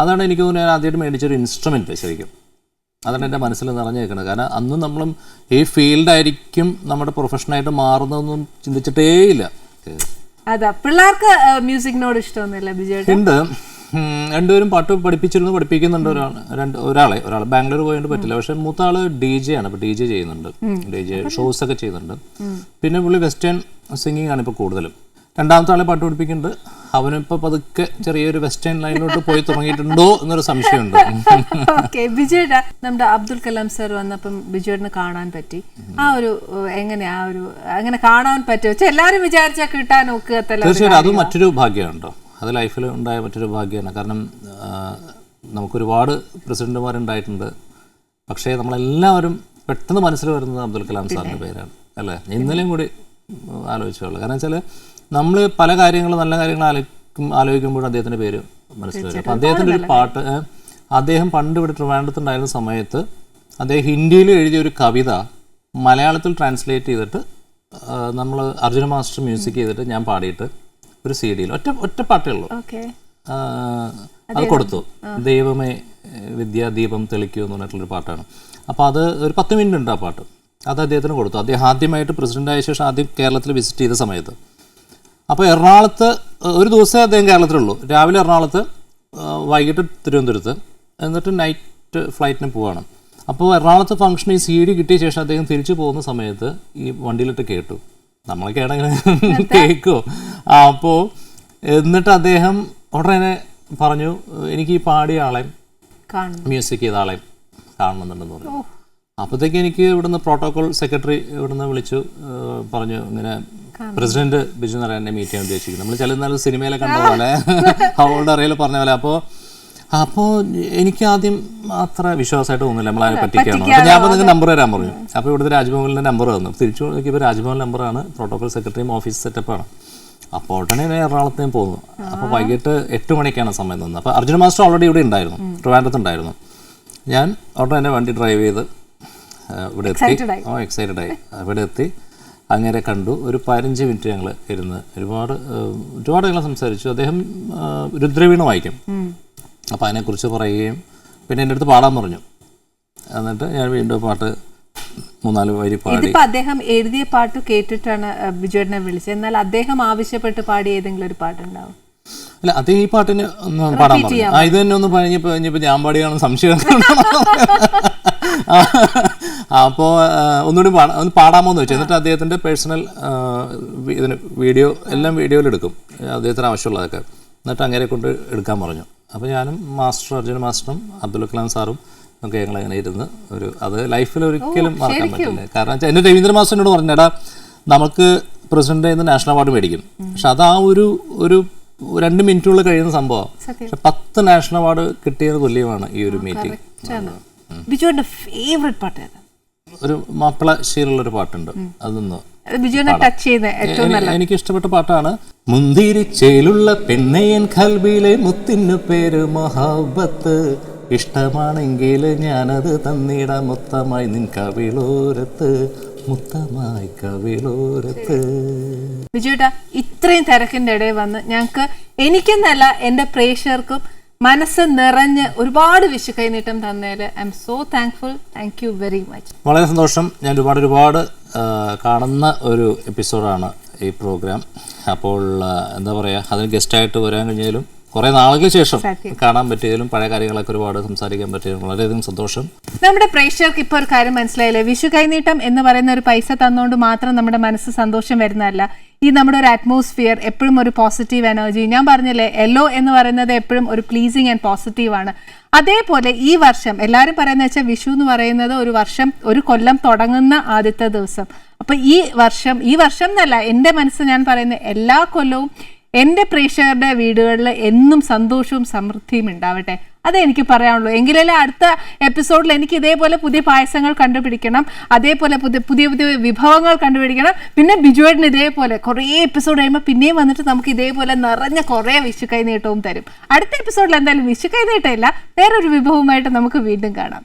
S2: അതാണ് എനിക്ക് തോന്നുന്നു ഞാൻ ആദ്യമായിട്ട് മേടിച്ചൊരു ഇൻസ്ട്രുമെൻറ്റ്. ശരിക്കും അതാണ് എൻ്റെ മനസ്സിൽ നിറഞ്ഞു നിൽക്കുന്നത്. കാരണം അന്നും നമ്മളും ഈ ഫീൽഡായിരിക്കും നമ്മുടെ പ്രൊഫഷനായിട്ട് മാറുന്നതൊന്നും ചിന്തിച്ചിട്ടേ ഇല്ല.
S1: അതാ പിള്ളേർക്ക് മ്യൂസിക്കിനോട് ഇഷ്ടമൊന്നുമില്ല ബിജുവേട്ടൻ?
S2: ഉണ്ട്, രണ്ടുപേരും പാട്ട് പഠിപ്പിക്കുന്നുണ്ട്. ഒരാളെ ബാംഗ്ലൂർ പോയിട്ട് പറ്റില്ല. പക്ഷെ മൂത്ത ആള് DJ ആണ്, ഇപ്പൊ DJ ചെയ്യുന്നുണ്ട്, DJ ഷോസ് ഒക്കെ ചെയ്യുന്നുണ്ട്. പിന്നെ പുള്ളി വെസ്റ്റേൺ സിംഗിങ് ആണ് ഇപ്പൊ കൂടുതലും. രണ്ടാമത്തെ ആളെ പാട്ട് പഠിപ്പിക്കുന്നുണ്ട്. അവനിപ്പോ പതുക്കെ ചെറിയൊരു വെസ്റ്റേൺ ലൈനിലോട്ട് പോയി തുടങ്ങിയിട്ടുണ്ടോ എന്നൊരു സംശയമുണ്ട്.
S1: ബിജുവേട്ടാ, നമ്മുടെ അബ്ദുൽ കലാം സർ വന്നപ്പം ബിജുവേട്ടനെ കാണാൻ പറ്റി. ആ ഒരു എങ്ങനെയാ അങ്ങനെ കാണാൻ പറ്റുമോ? എല്ലാരും വിചാരിച്ചാൽ കിട്ടാൻ നോക്കുക.
S2: തീർച്ചയായിട്ടും അത് മറ്റൊരു ഭാഗ്യമുണ്ടോ, അത് ലൈഫിൽ ഉണ്ടായ മറ്റൊരു ഭാഗ്യമാണ്. കാരണം നമുക്കൊരുപാട് പ്രസിഡന്റുമാരുണ്ടായിട്ടുണ്ട്. പക്ഷേ നമ്മളെല്ലാവരും പെട്ടെന്ന് മനസ്സിൽ വരുന്നത് അബ്ദുൽ കലാം സാറിൻ്റെ പേരാണ് അല്ലേ? ഇന്നലെയും കൂടി ആലോചിച്ചോളൂ. കാരണം വെച്ചാൽ നമ്മൾ പല കാര്യങ്ങളും നല്ല കാര്യങ്ങൾ ആലോചിക്കുമ്പോഴും അദ്ദേഹത്തിൻ്റെ പേര് മനസ്സിൽ വരും. അപ്പം അദ്ദേഹത്തിൻ്റെ ഒരു പാട്ട്, അദ്ദേഹം പണ്ട് ഇവിടെ ട്രിവാൻഡ്രത്തുണ്ടായിരുന്ന സമയത്ത് അദ്ദേഹം ഹിന്ദിയിൽ എഴുതിയൊരു കവിത മലയാളത്തിൽ ട്രാൻസ്ലേറ്റ് ചെയ്തിട്ട് നമ്മൾ അർജുന മാസ്റ്റർ മ്യൂസിക് ചെയ്തിട്ട് ഞാൻ പാടിയിട്ട് ഒരു CD-യിൽ ഒറ്റ പാട്ടേ ഉള്ളൂ, അത് കൊടുത്തു. ദൈവമേ വിദ്യാദീപം തെളിക്കൂ എന്ന് പറഞ്ഞിട്ടുള്ളൊരു പാട്ടാണ്. അപ്പോൾ അത് ഒരു 10 മിനിറ്റ് ഉണ്ട് ആ പാട്ട്. അത് അദ്ദേഹത്തിന് കൊടുത്തു. അദ്ദേഹം ആദ്യമായിട്ട് പ്രസിഡന്റ് ആയ ശേഷം ആദ്യം കേരളത്തിൽ വിസിറ്റ് ചെയ്ത സമയത്ത്. അപ്പോൾ എറണാകുളത്ത് ഒരു ദിവസമേ അദ്ദേഹം കേരളത്തിലുള്ളൂ. രാവിലെ എറണാകുളത്ത്, വൈകിട്ട് തിരുവനന്തപുരത്ത്, എന്നിട്ട് നൈറ്റ് ഫ്ലൈറ്റിന് പോവാണ്. അപ്പോൾ എറണാകുളത്ത് ഫംഗ്ഷൻ ഈ CD കിട്ടിയ ശേഷം അദ്ദേഹം തിരിച്ചു പോകുന്ന സമയത്ത് ഈ വണ്ടിയിലിട്ട് കേട്ടു. നമ്മളൊക്കെ ആണെങ്കിൽ കേൾക്കുമോ? അപ്പോൾ എന്നിട്ട് അദ്ദേഹം ഉടനെ പറഞ്ഞു എനിക്ക് ഈ പാടിയ ആളെയും മ്യൂസിക് ചെയ്ത ആളെയും കാണണമെന്നുണ്ടെന്ന് പറഞ്ഞു. അപ്പോഴത്തേക്ക് എനിക്ക് ഇവിടുന്ന് പ്രോട്ടോകോൾ സെക്രട്ടറി ഇവിടുന്ന് വിളിച്ചു, പറഞ്ഞു ഇങ്ങനെ പ്രസിഡന്റ് ബിജു നാരായണനെ മീറ്റ് ചെയ്യാൻ ഉദ്ദേശിക്കുന്നു. നമ്മൾ ചില സിനിമയിലെ കണ്ട പോലെ അവളുടെ അറിയിൽ പറഞ്ഞ പോലെ. അപ്പോൾ എനിക്ക് ആദ്യം അത്ര വിശ്വാസമായിട്ട് തോന്നുന്നില്ല നമ്മളതിനെ പറ്റിക്കാണോ. അപ്പോൾ ഞാൻ നിങ്ങൾക്ക് നമ്പർ തരാൻ പറഞ്ഞു. അപ്പോൾ ഇവിടുത്തെ രാജ്ഭവനിലെ നമ്പർ തന്നു. തിരിച്ചു നോക്കിയപ്പോൾ രാജ്ഭവൻ നമ്പറാണ്, പ്രോട്ടോകോൾ സെക്രട്ടറിയും ഓഫീസ് സെറ്റപ്പാണ്. അപ്പോൾ ഉടനെ എറണാകുളത്ത് ഞാൻ പോകുന്നു. അപ്പോൾ വൈകിട്ട് 8 മണിക്കാണ് സമയം തന്നത്. അപ്പോൾ അർജുന മാസ്റ്റർ ഓൾറെഡി ഇവിടെ ഉണ്ടായിരുന്നു, ട്രിവാൻഡ്രത്ത് ഉണ്ടായിരുന്നു. ഞാൻ ഉടനെ എൻ്റെ വണ്ടി ഡ്രൈവ് ചെയ്ത് ഇവിടെ എത്തി. എക്സൈറ്റഡ് ആയി ഇവിടെ എത്തി. അങ്ങനെ കണ്ടു. ഒരു 15 മിനിറ്റ് ഞങ്ങൾ ഇരുന്ന് ഒരുപാട് ഞങ്ങൾ സംസാരിച്ചു. അദ്ദേഹം രുദ്രവീണ വായിക്കും. അപ്പോൾ അതിനെക്കുറിച്ച് പറയുകയും പിന്നെ എൻ്റെ അടുത്ത് പാടാൻ പറഞ്ഞു. എന്നിട്ട് ഞാൻ വീണ്ടും പാട്ട് 3-4 വരി പാടി.
S1: അദ്ദേഹം എഴുതിയ പാട്ട് കേട്ടിട്ടാണ് ബിജുവേട്ടനെ വിളിച്ചത്. എന്നാൽ അദ്ദേഹം ആവശ്യപ്പെട്ട് പാടിയ ഏതെങ്കിലും ഒരു പാട്ടുണ്ടാവും?
S2: അല്ല, അദ്ദേഹം ഈ പാട്ടിന് ഒന്ന് പാടാൻ പറഞ്ഞു. ഇത് തന്നെ ഒന്ന് കഴിഞ്ഞപ്പോൾ ഞാൻ പാടിയാണെന്ന് സംശയം. അപ്പോൾ ഒന്നുകൂടി ഒന്ന് പാടാമോ എന്ന് വെച്ചു. എന്നിട്ട് അദ്ദേഹത്തിൻ്റെ പേഴ്സണൽ ഇതിന് എല്ലാം വീഡിയോയിലെടുക്കും, അദ്ദേഹത്തിന് ആവശ്യമുള്ളതൊക്കെ. എന്നിട്ട് അങ്ങനെ കൊണ്ട് എടുക്കാൻ പറഞ്ഞു. അപ്പോൾ ഞാനും അർജുന മാസ്റ്ററും അബ്ദുൽ കലാം സാറും ഒക്കെ ഞങ്ങൾ അങ്ങനെ ഇരുന്ന് അത് ലൈഫിൽ ഒരിക്കലും മറക്കാൻ പറ്റില്ല. കാരണം വെച്ചാൽ എൻ്റെ രവീന്ദ്ര മാസ്റ്ററിനോട് പറഞ്ഞേടാ നമുക്ക് പ്രസിഡന്റ് നിന്ന് നാഷണൽ അവാർഡ് മേടിക്കും. പക്ഷെ അത് ആ ഒരു 2 മിനിറ്റുള്ളിൽ കഴിയുന്ന സംഭവം. പക്ഷെ 10 നാഷണൽ അവാർഡ് കിട്ടിയത് തുല്യമാണ് ഈ ഒരു മീറ്റിംഗ്.
S1: ബിജുവിന്റെ ഫേവറേറ്റ് പാട്ട് ഏതാ?
S2: ഒരു മാപ്പിള ശീലമുള്ളൊരു പാട്ടുണ്ട്. അതൊന്ന് എനിക്ക് ഇഷ്ടപ്പെട്ട പാട്ടാണ്. മുന്തിരിച്ചേലുള്ള പെണ്ണയൻ കൽബിലെ മുത്തിനു പേര് മൊഹബത്ത്, ഇഷ്ടമാണെങ്കിൽ ഞാനത് തന്നിടാം മൊത്തമായി നിൻ കവിളോരത്ത്, മുത്തമായി കവിളോരത്ത്.
S1: ബിജുട്ടാ, ഇത്രയും തിരക്കിന്റെ ഇടയിൽ വന്ന് ഞങ്ങൾക്ക് എനിക്കെന്നല്ല എൻ്റെ പ്രേക്ഷകർക്കും മനസ്സ് നിറഞ്ഞ് ഒരുപാട് വിഷു കൈനീട്ടം തന്നതിൽ I am so thankful. Thank you very much.
S2: വളരെ സന്തോഷം. ഞാൻ ഒരുപാട് കാണുന്ന ഒരു എപ്പിസോഡാണ് ഈ പ്രോഗ്രാം. അപ്പോൾ എന്താ പറയുക, അതിന് ഗസ്റ്റായിട്ട് വരാൻ കഴിഞ്ഞാലും കുറേ നാളുകൾക്ക് ശേഷം കാണാൻ പറ്റിയതിലും പഴയ കാര്യങ്ങളൊക്കെ ഒരുപാട് സംസാരിക്കാൻ പറ്റിയതിലും വളരെയധികം സന്തോഷം.
S1: നമ്മുടെ പ്രേക്ഷകർക്ക് ഇപ്പോൾ ഒരു കാര്യം മനസ്സിലായില്ലേ, വിഷു കൈനീട്ടം എന്ന് പറയുന്ന ഒരു പൈസ തന്നുകൊണ്ട് മാത്രം നമ്മുടെ മനസ്സ് സന്തോഷം വരുന്നതല്ല. ഈ നമ്മുടെ ഒരു അറ്റ്മോസ്ഫിയർ എപ്പോഴും ഒരു പോസിറ്റീവ് എനർജി, ഞാൻ പറഞ്ഞില്ലേ യെല്ലോ എന്ന് പറയുന്നത് എപ്പോഴും ഒരു പ്ലീസിങ് ആൻഡ് പോസിറ്റീവ് ആണ്. അതേപോലെ ഈ വർഷം എല്ലാവരും പറയുന്നത് വെച്ചാൽ വിഷു എന്ന് പറയുന്നത് ഒരു വർഷം, ഒരു കൊല്ലം തുടങ്ങുന്ന ആദ്യത്തെ ദിവസം. അപ്പൊ ഈ വർഷം എന്നല്ല, എൻ്റെ മനസ്സ് ഞാൻ പറയുന്ന എല്ലാ കൊല്ലവും എൻ്റെ പ്രേക്ഷകരുടെ വീടുകളിൽ എന്നും സന്തോഷവും സമൃദ്ധിയും ഉണ്ടാവട്ടെ. അതേ എനിക്ക് പറയാനുള്ളൂ. എങ്കിലല്ലേ അടുത്ത എപ്പിസോഡിൽ എനിക്ക് ഇതേപോലെ പുതിയ പായസങ്ങൾ കണ്ടുപിടിക്കണം, അതേപോലെ പുതിയ വിഭവങ്ങൾ കണ്ടുപിടിക്കണം. പിന്നെ ബിജുവേട്ടന് ഇതേപോലെ കുറേ എപ്പിസോഡ് കഴിയുമ്പോൾ പിന്നെയും വന്നിട്ട് നമുക്ക് ഇതേപോലെ നിറഞ്ഞ കുറേ വിഷു കൈനീട്ടവും തരും. അടുത്ത എപ്പിസോഡിൽ എന്തായാലും വിഷു കൈനീട്ടമില്ല, വേറൊരു വിഭവമായിട്ട് നമുക്ക് വീണ്ടും കാണാം.